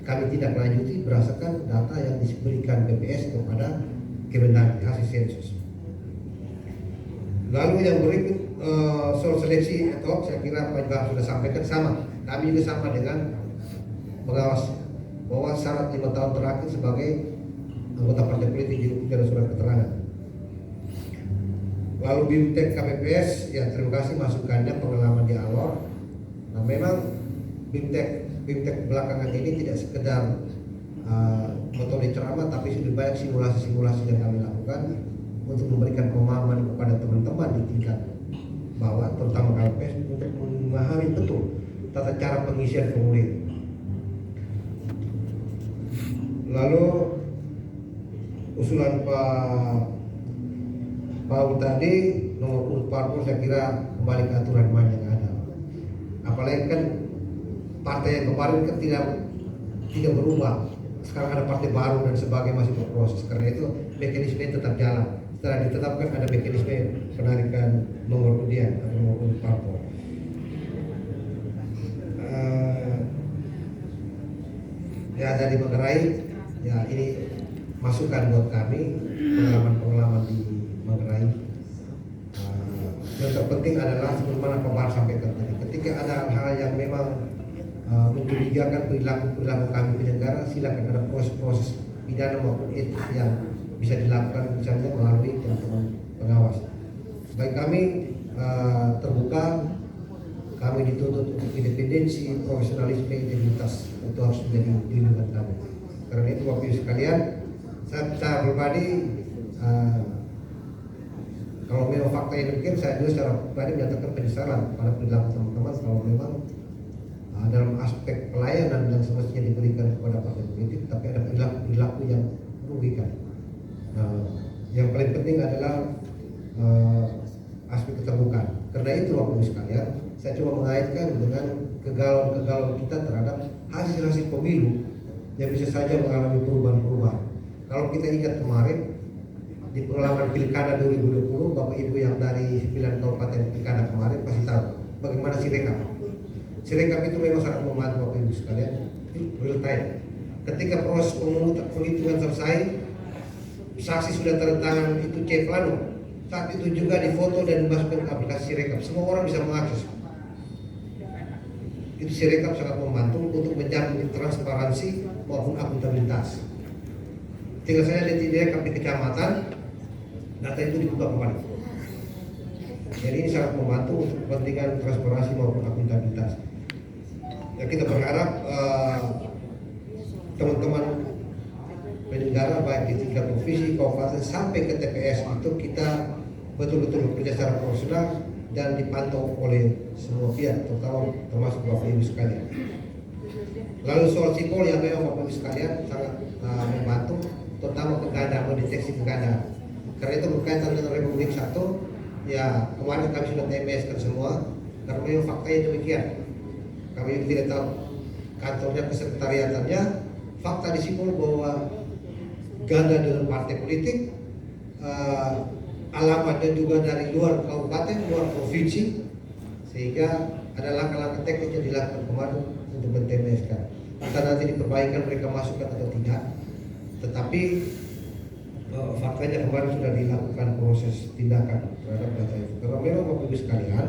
[SPEAKER 5] kami tidak lanjuti berdasarkan data yang diberikan BPS kepada Kemendagri hasil sensus. Lalu yang berikut soal seleksi ad hoc, saya kira Pak Iqbal sudah sampaikan sama. Kami juga sama dengan pengawas bahwa syarat 5 tahun terakhir sebagai anggota partai politik juga ada surat keterangan. Lalu BIMTEK KPPS, ya terima kasih masukannya pengalaman di Alor. Nah memang BIMTEK belakangan ini tidak sekedar metode ceramah, tapi sudah banyak simulasi-simulasi yang kami lakukan untuk memberikan pemahaman kepada teman-teman di tingkat bawah, terutama KPPS untuk memahami betul tata cara pengisian formulir. Lalu usulan Pak tadi nomor urut parpol saya kira kembali ke aturan main yang ada. Apalagi kan partai yang kemarin kan tidak berubah. Sekarang ada partai baru dan sebagainya masih berproses. Karena itu mekanisme tetap jalan. Setelah ditetapkan ada mekanisme penarikan nomor undian atau nomor urut parpol. Ya dari Manggarai, ya ini masukan buat kami pengalaman di Manggarai. Yang terpenting adalah sebagaimana Pak Bahar sampaikan tadi, ketika ada hal yang memang mencurigakan perilaku kami penyelenggara, silakan ada proses pidana maupun etik yang bisa dilakukan misalnya melalui teman-teman pengawas. Baik kami terbuka, kami dituntut untuk independensi, profesionalisme, integritas itu harus menjadi lindungan kami. Karena itu Bapak Ibu sekalian, saya secara pribadi kalau memang fakta yang demikian, saya juga secara pribadi menyatakan penyesalan pada perilaku teman-teman kalau memang dalam aspek pelayanan yang semestinya diberikan kepada partai politik, tapi ada perilaku yang merugikan. Yang paling penting adalah aspek keterbukaan. Karena itu Bapak Ibu sekalian, saya coba mengaitkan dengan kegalauan kita terhadap hasil pemilu yang bisa saja mengalami perubahan-perubahan. Kalau kita ingat kemarin di pengalaman pilkada 2020, Bapak Ibu yang dari 9 kabupaten pilkada kemarin pasti tahu bagaimana Sirekap. Sirekap itu memang sangat membantu Bapak Ibu sekalian, real time. Ketika proses penghitungan selesai, saksi sudah tanda tangan itu C plano. Saat itu juga difoto dan dimasukkan ke aplikasi Sirekap. Semua orang bisa mengakses. Itu Sirekap sangat membantu untuk menjamin transparansi maupun akuntabilitas. Tinggal saya lihat di Direkap di kecamatan, data itu dibuka kembali. Jadi ini sangat membantu untuk kepentingan transparansi maupun akuntabilitas. Ya, kita berharap teman-teman penyelenggara baik di tingkat provinsi, kabupaten sampai ke TPS itu kita betul-betul bekerja secara profesional dan dipantau oleh semua pihak, termasuk Bapak Ibu sekalian. Lalu soal sipol yang memang Bapak Ibu sekalian sangat membantu, terutama kegandaan, mendeteksi kegandaan. Karena itu berkaitan dengan Republik 1, ya kemarin kami sudah TMS kan semua, karena memang faktanya demikian. Kami tidak tahu kantornya, kesekretariatannya, fakta di sipol bahwa ganda dengan partai politik, alamatnya juga dari luar kabupaten, luar provinsi, sehingga ada langkah-langkah teknis yang dilakukan kemarin untuk men-TMS-kan. Entah nanti diperbaikan mereka masukkan atau tidak, tetapi faktanya kemarin sudah dilakukan proses tindakan terhadap data itu. Karena memang Bapak Ibu sekalian,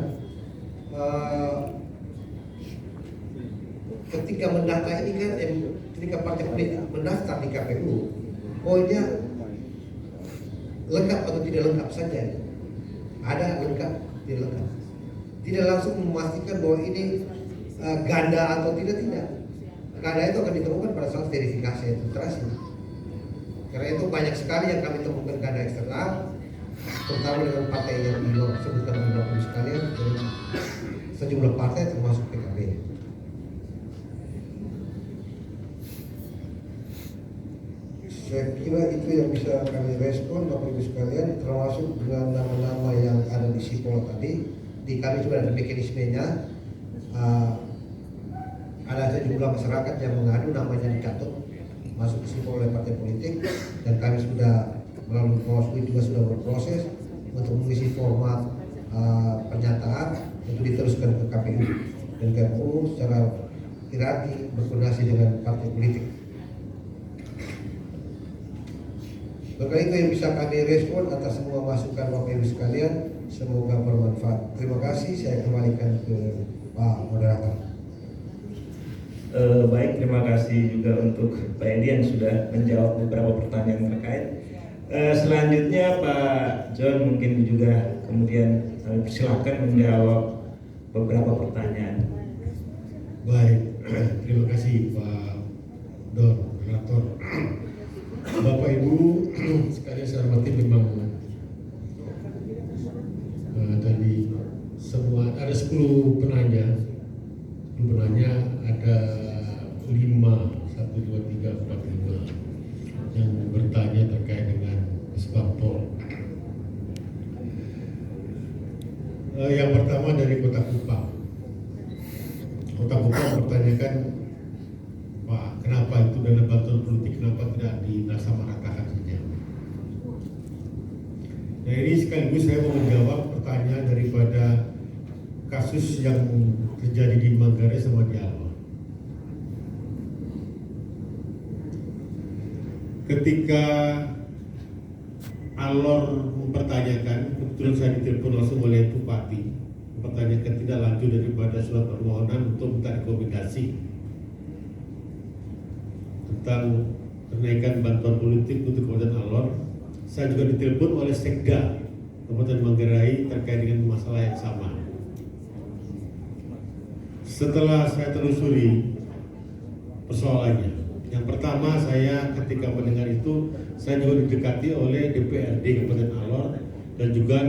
[SPEAKER 5] ketika mendata ini kan, ketika partai politik mendaftar di KPU, poinnya lengkap atau tidak lengkap saja. Ada lengkap, tidak lengkap. Tidak langsung memastikan bahwa ini ganda atau tidak. Ganda itu akan ditemukan pada saat verifikasi administrasi. Karena itu banyak sekali yang kami temukan ganda eksternal, terutama dengan partai yang disebutkan oleh Bapak Ibu sekalian, sejumlah partai termasuk PKB. Saya kira itu yang bisa kami respon Bapak Ibu sekalian, termasuk dengan nama-nama yang ada di sipol tadi. Di kami juga ada mekanismenya. Ada sejumlah masyarakat yang mengadu, namanya dicatat masuk ke sipol oleh partai politik, dan kami sudah melalui Bawaslu juga sudah berproses untuk mengisi format pernyataan untuk diteruskan ke KPU, dan KPU secara hierarki berkoordinasi dengan partai politik. Maka itu yang bisa kami respon atas semua masukan Bapak Ibu sekalian. Semoga bermanfaat. Terima kasih. Saya kembalikan ke Pak Moderator.
[SPEAKER 4] Baik, terima kasih juga untuk Pak Edi yang sudah menjawab beberapa pertanyaan terkait. Selanjutnya Pak John mungkin juga kemudian silakan menjawab beberapa pertanyaan.
[SPEAKER 6] Baik, terima kasih Pak Don, Moderator. Bapak Ibu sekalian saya hormati, memang tadi semua ada 10 penanya. 10 penanya, ada 5, 1, 2, 3, 4, 5 yang bertanya terkait dengan Kesbangpol. Yang pertama dari Kota Kupang. Kota Kupang bertanyakan, Pak, kenapa itu dana bantuan politik kenapa tidak dinasamaratakan saja? Nah, ini sekaligus saya mau menjawab pertanyaan daripada kasus yang terjadi di Manggarai sama di Alor. Ketika Alor mempertanyakan, kebetulan saya ditelepon langsung oleh Bupati, mempertanyakan tidak lanjut daripada surat permohonan untuk minta rekomendasi tentang kenaikan bantuan politik untuk Kabupaten Alor. Saya juga ditelepon oleh Sekda Kabupaten Manggarai terkait dengan masalah yang sama. Setelah saya telusuri persoalannya, yang pertama saya ketika mendengar itu, saya juga didekati oleh DPRD Kabupaten Alor dan juga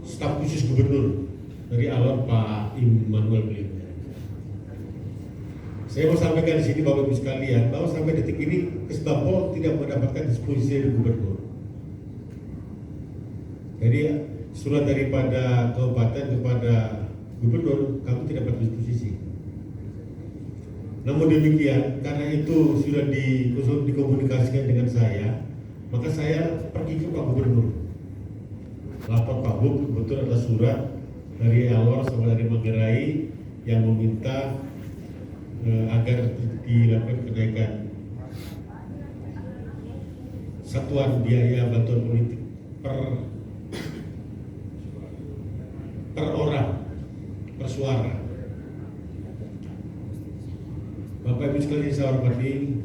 [SPEAKER 6] staf khusus gubernur dari Alor, Pak Immanuel Blim. Saya mau sampaikan di sini Bapak Ibu sekalian bahwa sampai detik ini Kesbangpol tidak mendapatkan disposisi dari gubernur. Jadi surat daripada kabupaten kepada gubernur, kamu tidak dapat disposisi. Namun demikian, karena itu sudah dikomunikasikan dengan saya, maka saya pergi ke Pak Gubernur. Lapor Pak Gub, betul ada surat dari Alor sama dari Manggarai yang meminta agar dilakukan kenaikan satuan biaya bantuan politik per orang, per suara. Bapak Ibu sekalian saya hormati,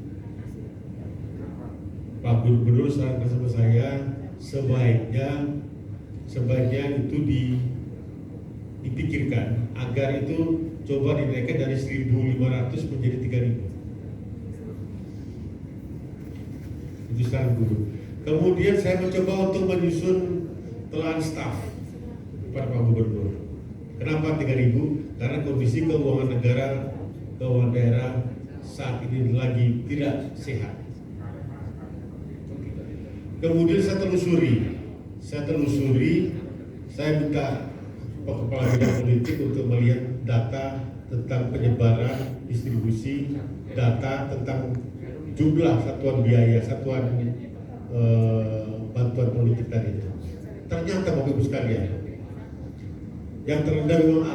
[SPEAKER 6] Pak Gubernur saran bersama saya, sebaiknya sebaiknya itu dipikirkan agar itu coba dinaikkan dari 1.500 menjadi 3.000. Itu saran guru. Kemudian saya mencoba untuk menyusun telan staf kepada Pak Gubernur. Kenapa 3.000? Karena kondisi keuangan negara, keuangan daerah saat ini lagi tidak sehat. Kemudian saya telusuri, saya minta Pak Kepala Bidang Politik untuk melihat data tentang penyebaran, distribusi, data tentang jumlah satuan biaya, satuan bantuan politik tadi itu. Ternyata Bapak Ibu sekalian, yang terendah memang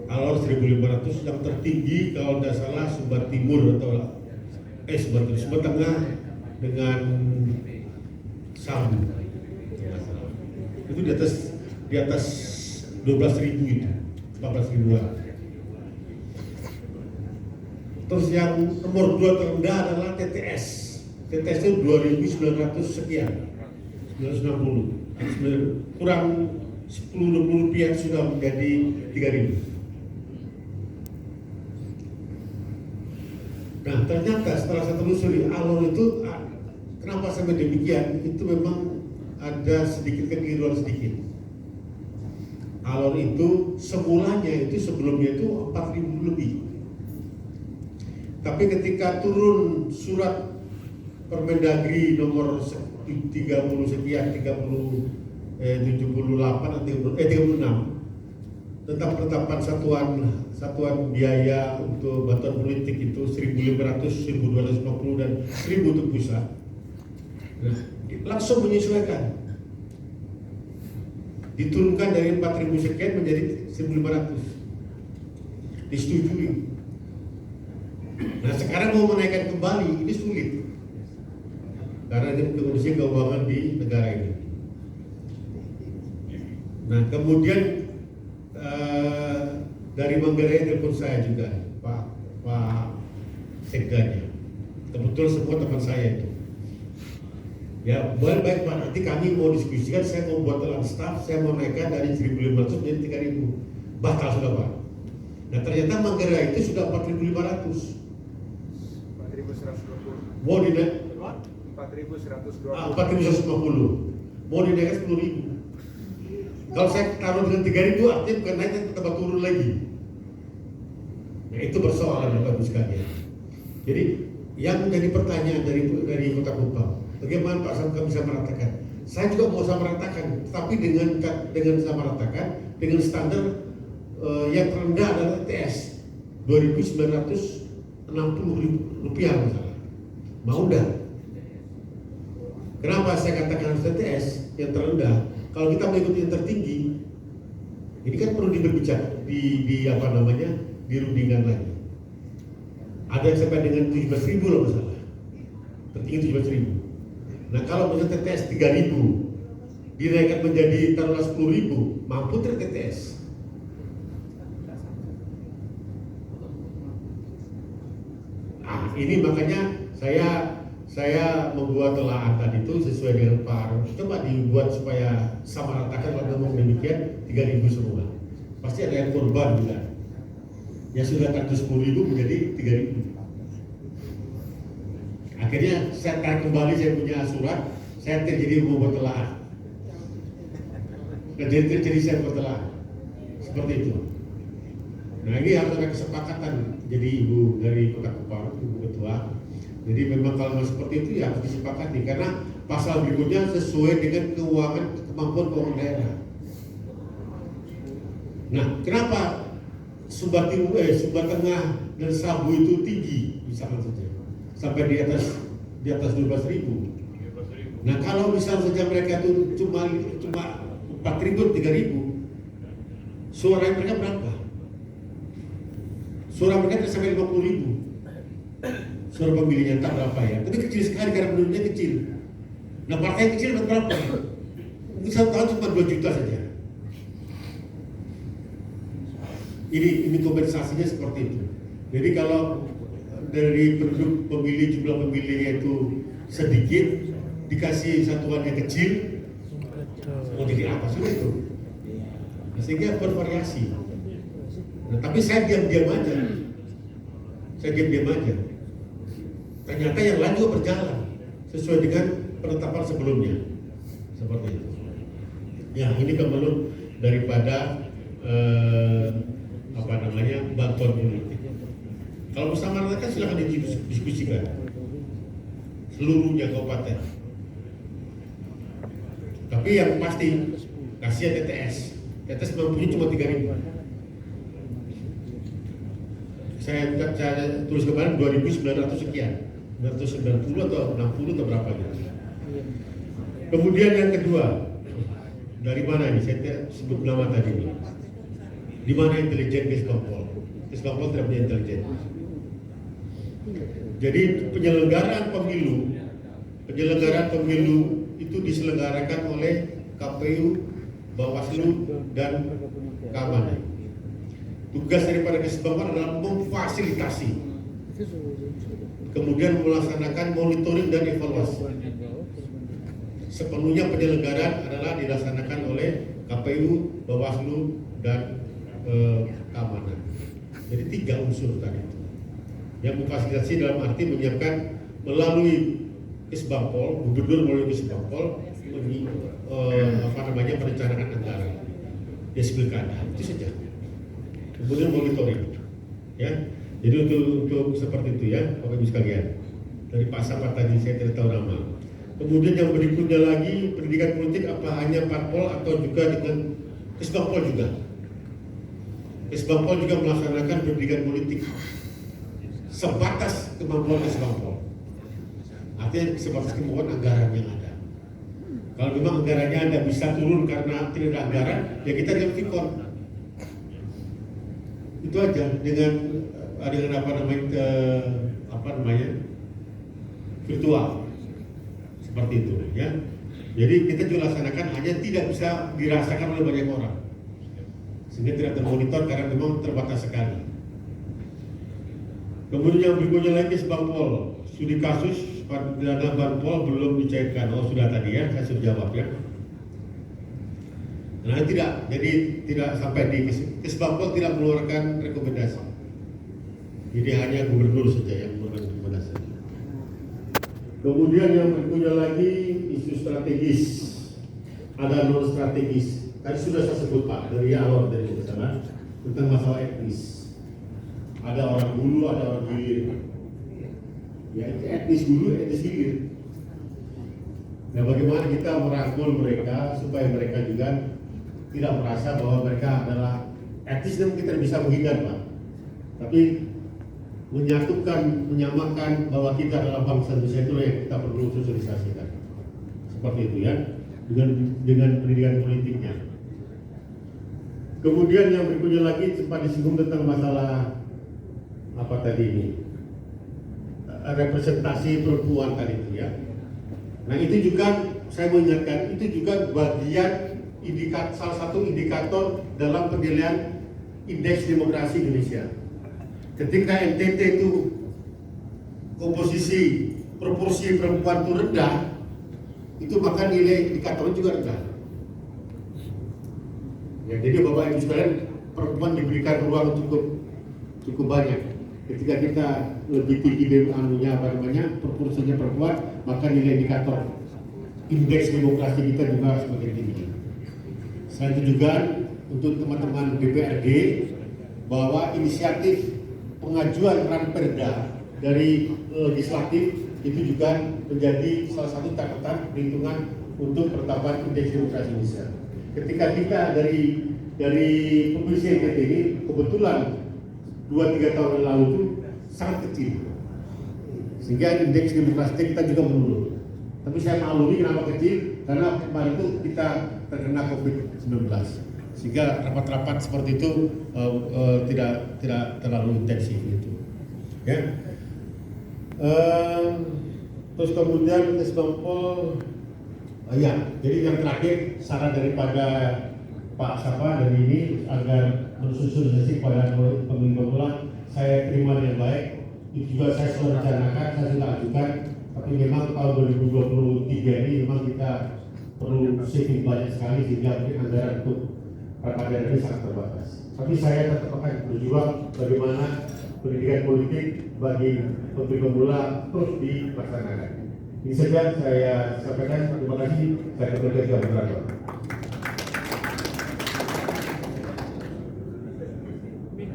[SPEAKER 6] Alor 1.500, yang tertinggi kalau tidak salah Sumbar Timur atau Sumbar Tengah dengan Sabu. Itu di atas 12.000 itu, 14.000-an. Terus yang nomor 2 terendah adalah TTS. TTS itu 2.900 sekian, 960. Kurang 10-20 rupiah sudah menjadi 3.000. Nah ternyata setelah saya telusuri Alor itu kenapa sampai demikian, itu memang ada sedikit kekeliruan sedikit. Alor itu semulanya itu sebelumnya itu 4.000 lebih. Tapi ketika turun surat Permendagri nomor 30 sekian 78 atau 36 tentang penetapan satuan biaya untuk bantuan politik itu 1.500, 1.250 dan 1.000 untuk pusat. Nah, langsung menyesuaikan. Diturunkan dari 4.000 sekian menjadi 1.500. Disetujui. Nah, sekarang mau menaikkan kembali ini sulit. Karena ini kondisi keuangan di negara ini. Nah, kemudian dari Manggarai telepon saya juga, Pak Sekdanya. Kebetulan semua teman saya itu. Ya, baik Pak, nanti kami mau diskusikan, saya mau buat telan staff, saya mau naikkan dari 1.500 menjadi 3.000. Batal sudah Pak. Nah, ternyata Manggarai itu sudah 4.500.
[SPEAKER 7] 4.120.
[SPEAKER 6] Mau dinaik
[SPEAKER 7] 4.120.
[SPEAKER 6] 4.150. Mau dinaikkan 10.000. Kalau saya taruh dengan 3.000 artinya bukan naik, tapi tambah turun lagi. Nah itu persoalan Bapak Ibu sekalian. Jadi yang menjadi pertanyaan dari Kota Kupang, bagaimana Pak Samka bisa meratakan? Saya juga mau samaratakan, tapi dengan samaratakan dengan standar yang terendah adalah TS 2.960 rupiah misalnya. Mau enggak? Kenapa saya katakan harus TS yang terendah? Kalau kita mengikuti yang tertinggi, ini kan perlu diberbicara di apa namanya, dirundingkan lagi. Ada yang sampai dengan 17.000 loh masalah, tertinggi 17.000. Nah kalau misalnya TTS 3.000 dinaikkan menjadi taruhlah 10.000, mampu TTS. Ini makanya saya membuat telaah tadi itu sesuai dengan Pak. Coba dibuat supaya sama ratakan kalau ngomong demikian 3.000 semua. Pasti ada yang korban juga. Ya sudah tadi 10.000 menjadi 3.000. Akhirnya saya tarik kembali, saya punya surat, saya jadi membuat telaah. Jadi saya buat telaah. Seperti itu. Nah ini harus ada kesepakatan. Jadi Ibu dari Kota Kupang, Ibu Ketua. Jadi memang kalau seperti itu ya harus disepakati karena pasal berikutnya sesuai dengan kemampuan keuangan daerah. Nah, kenapa Sumbar Tengah dan Sabu itu tinggi misalkan saja sampai di atas 12.000. Nah, kalau misalnya saja mereka itu cuma 4.000 3.000, suara mereka berapa? Suara mereka sampai 50.000. Suara pemilihnya tak berapa ya, tapi kecil sekali karena penduduknya kecil. Nah partai kecil dapat berapa? Mungkin 1 tahun cuma 2 juta saja. Ini kompensasinya seperti itu. Jadi kalau dari penduduk pemilih, jumlah pemilihnya itu sedikit, dikasih satuannya kecil, mau jadi apa sudah itu. Nah, sehingga bervariasi. Nah, tapi saya diam-diam aja. Ternyata yang lain juga berjalan sesuai dengan penetapan sebelumnya. Seperti itu. Ya, ini kemelut daripada bantuan politik. Kalau bersama kan silakan didiskusikan seluruhnya kabupaten. Tapi yang pasti kasihan TTS mampunya cuma 3.000. Saya tulis kemarin 2.900 sekian, 990 atau 60 atau berapa gitu. Kemudian yang kedua, dari mana ini? Saya sebut nama tadi ini. Di mana intelijen Kesbangpol? Kesbangpol tidak punya intelijen. Jadi penyelenggaraan pemilu itu diselenggarakan oleh KPU, Bawaslu, dan keamanan. Tugas daripada Kesbangpol adalah memfasilitasi, kemudian melaksanakan monitoring dan evaluasi. Sepenuhnya penyelenggaraan adalah dilaksanakan oleh KPU, Bawaslu, dan keamanan. Jadi 3 unsur tadi itu. Yang memfasilitasi dalam arti menyiapkan melalui Kesbangpol, gubernur melalui Kesbangpol, merencanakan anggaran des pilkada, itu saja. Kemudian monitoring, ya. Jadi untuk seperti itu ya, Bapak Ibu sekalian. Dari Pak Sapat tadi saya tidak tahu nama. Kemudian yang berikutnya lagi pendidikan politik apa hanya parpol atau juga dengan Kesbangpol juga. Kesbangpol juga melaksanakan pendidikan politik sebatas kemampuan Kesbangpol. Artinya sebatas kemampuan anggaran yang ada. Kalau memang anggarannya Anda bisa turun karena tidak ada anggaran, ya kita dengan Vicon. Itu aja dengan virtual seperti itu ya. Jadi kita juga laksanakan hanya tidak bisa dirasakan oleh banyak orang sehingga tidak termonitor karena memang terbatas sekali. Kemudian yang berikutnya lagi Kesbangpol studi kasus dana Banpol belum dicairkan. Oh sudah tadi ya, saya sudah jawab ya. Nah tidak sampai di Kesbangpol tidak mengeluarkan rekomendasi. Jadi hanya gubernur saja yang mengeluarkan rekomendasi. Kemudian yang berikutnya lagi isu strategis, ada non strategis. Tadi sudah saya sebut Pak dari awal dari sana tentang masalah etnis. Ada orang hulu, ada orang hilir. Ya etnis hulu, etnis hilir. Nah bagaimana kita merangkul mereka supaya mereka juga tidak merasa bahwa mereka adalah etnis dan kita bisa menghindar Pak. Tapi menyamakan bahwa kita adalah bangsa Indonesia itu yang kita perlu sosialisasikan. Seperti itu ya, dengan pendidikan politiknya. Kemudian yang berikutnya lagi sempat disinggung tentang masalah apa tadi ini? Representasi perempuan tadi itu ya. Nah itu juga saya mengingatkan itu juga bagian salah satu indikator dalam penilaian indeks demokrasi Indonesia. Ketika NTT itu komposisi proporsi perempuan itu rendah, itu maka nilai indikatornya juga rendah. Ya, jadi Bapak Ibu sekalian, perempuan diberikan ruang cukup banyak. Ketika kita lebih tinggi dari proporsinya perempuan, maka nilai indikator indeks demokrasi kita juga semakin tinggi. Selain itu juga untuk teman-teman DPRD bahwa inisiatif pengajuan ranperda dari legislatif itu juga menjadi salah satu catatan perhitungan untuk penetapan indeks demokrasi Indonesia. Ketika kita dari Komisi NTT ini kebetulan 2-3 tahun yang lalu itu sangat kecil, sehingga indeks demokrasi kita juga menurun. Tapi saya maklumi kenapa kecil, karena kemarin itu kita terkena COVID-19. Sehingga rapat-rapat seperti itu tidak terlalu intensif gitu. Ya. Terus kemudian Kesbangpol, ya. Jadi yang terakhir saran daripada Pak Sapa dari ini agar mensosialisasi kepada pemula saya terima dengan baik. Itu juga saya sudah rencanakan, saya sudah ajukan. Tapi memang tahun 2023 ini memang kita perlu saving banyak sekali sehingga mungkin anggaran untuk rangkaian ini sangat terbatas. Tapi saya tetap akan berjuang bagaimana pendidikan politik bagi pemilih pemula terus dilaksanakan. Ini saja saya sampaikan. Terima kasih. Saya kembali ke moderator.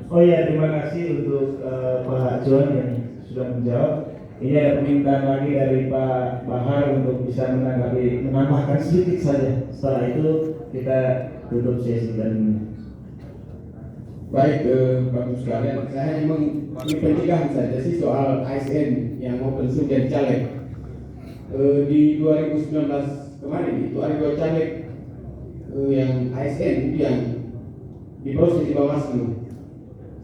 [SPEAKER 4] Oh ya, terima kasih untuk Pak John yang sudah menjawab. Ini ada permintaan lagi dari Pak Bahar untuk bisa menambahkan sedikit saja. Setelah itu kita tutup sesi dan
[SPEAKER 1] Baik, Bapak sekalian, saya memang pencegahan saja sih soal ASN yang mau pensiun jadi caleg. Di 2019 kemarin itu ada 2 caleg yang ASN itu yang diproses di Bawaslu.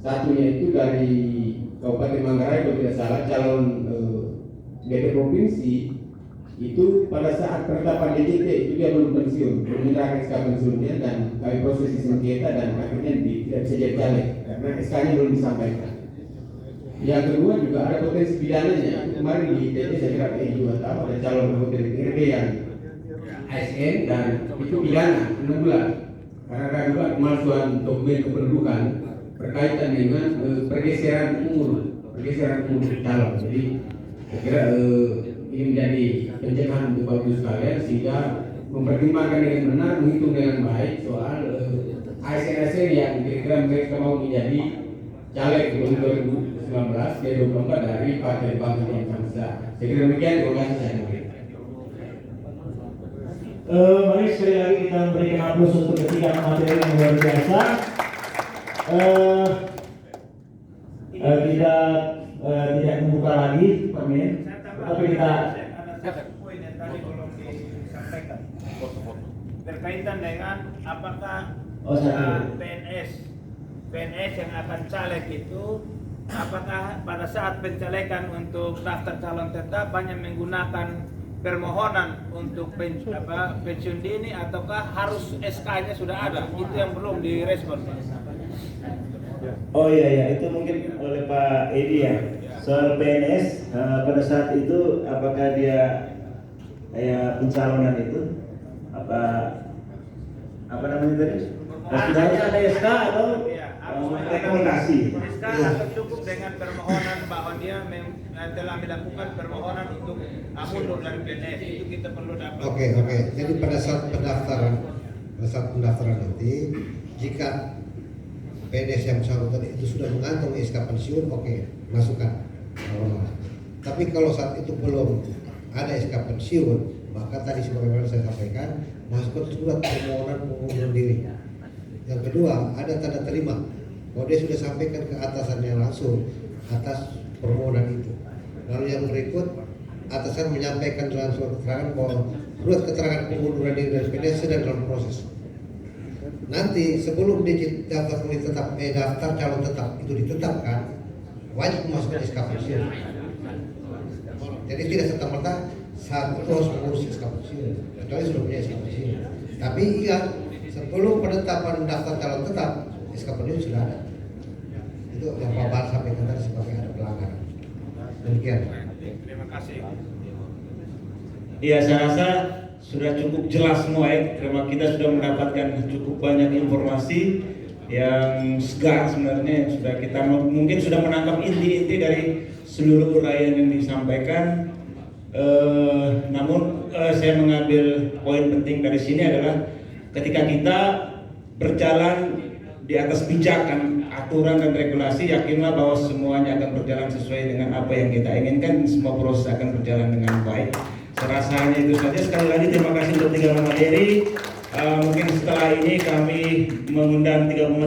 [SPEAKER 1] Satunya itu dari Kabupaten Manggarai kalau tidak salah, calon DPR provinsi itu pada saat penetapan DJT itu dia belum pensiun, belum menyerahkan SK pensiunnya dan kami proses di sengketa dan akhirnya tidak bisa jadi caleg karena SK-nya belum disampaikan. Yang kedua juga ada potensi pidananya. Kemarin di DJT saya kira juga tahu ada calon anggota DPRD yang ASN dan itu pidana 6 bulan karena ada juga pemalsuan dokumen kependudukan berkaitan dengan pergeseran umur calon. Jadi saya kira ini menjadi pencegahan untuk Bapak Ibu sekalian sehingga mempertimbangkan dengan benar, menghitung dengan baik soal ASN yang kira-kira mereka mau menjadi caleg di 2019 dan 2024 dari Partai Bangsa yang Bangsa. Saya kira demikian. Terima kasih saya mungkin.
[SPEAKER 4] mari sekali lagi kita memberikan aplaus untuk ketiga materi yang luar biasa. Kita tidak membuka lagi permen, tapi kita
[SPEAKER 8] poin yang tadi belum disampaikan berkaitan dengan apakah PNS yang akan caleg itu apakah pada saat pencalekan untuk daftar calon tetap hanya menggunakan permohonan untuk pensiun dini ataukah harus SK-nya sudah ada? Itu yang belum direspon, Pak.
[SPEAKER 4] Oh iya, itu mungkin oleh Pak Edi ya. Soal PNS pada saat itu apakah dia kayak pencalonan itu apa namanya tadi? Harus ada SK atau rekomendasi?
[SPEAKER 8] SK akan cukup dengan permohonan bahwa dia telah melakukan permohonan untuk mundur dari PNS. Itu kita perlu dapat.
[SPEAKER 5] Oke. Jadi pada saat pendaftaran nanti, jika PNS yang bersangkutan itu sudah mengantongi SK pensiun, oke, masukkan. Tapi kalau saat itu belum ada SK pensiun, maka tadi sebagaimana saya sampaikan, masukkan surat permohonan pengunduran diri. Yang kedua, ada tanda terima bahwa dia sudah sampaikan ke atasannya langsung atas permohonan itu. Lalu yang berikut, atasan menyampaikan dalam surat keterangan bahwa surat keterangan pengunduran diri dari PNS sedang dalam proses. Nanti sebelum daftar calon tetap itu ditetapkan, wajib memasukkan SK pensiun. Jadi tidak serta-merta saat itu harus mengurus SK pensiun, kecuali sudah punya SK pensiun. Tapi ingat, sebelum penetapan daftar calon tetap, SK pensiun sudah ada. Itu yang Pak Bahar sampaikan tadi sebagai ada pelanggaran. Demikian.
[SPEAKER 8] Terima kasih.
[SPEAKER 4] Iya, saya rasa sudah cukup jelas semua ya. Kita sudah mendapatkan cukup banyak informasi yang segar sebenarnya yang sudah kita mungkin sudah menangkap inti-inti dari seluruh uraian yang disampaikan. Namun saya mengambil poin penting dari sini adalah ketika kita berjalan di atas pijakan aturan dan regulasi, yakinlah bahwa semuanya akan berjalan sesuai dengan apa yang kita inginkan. Semua proses akan berjalan dengan baik. Serasanya itu saja. Sekali lagi terima kasih untuk 3 materi. Mungkin setelah ini kami mengundang 3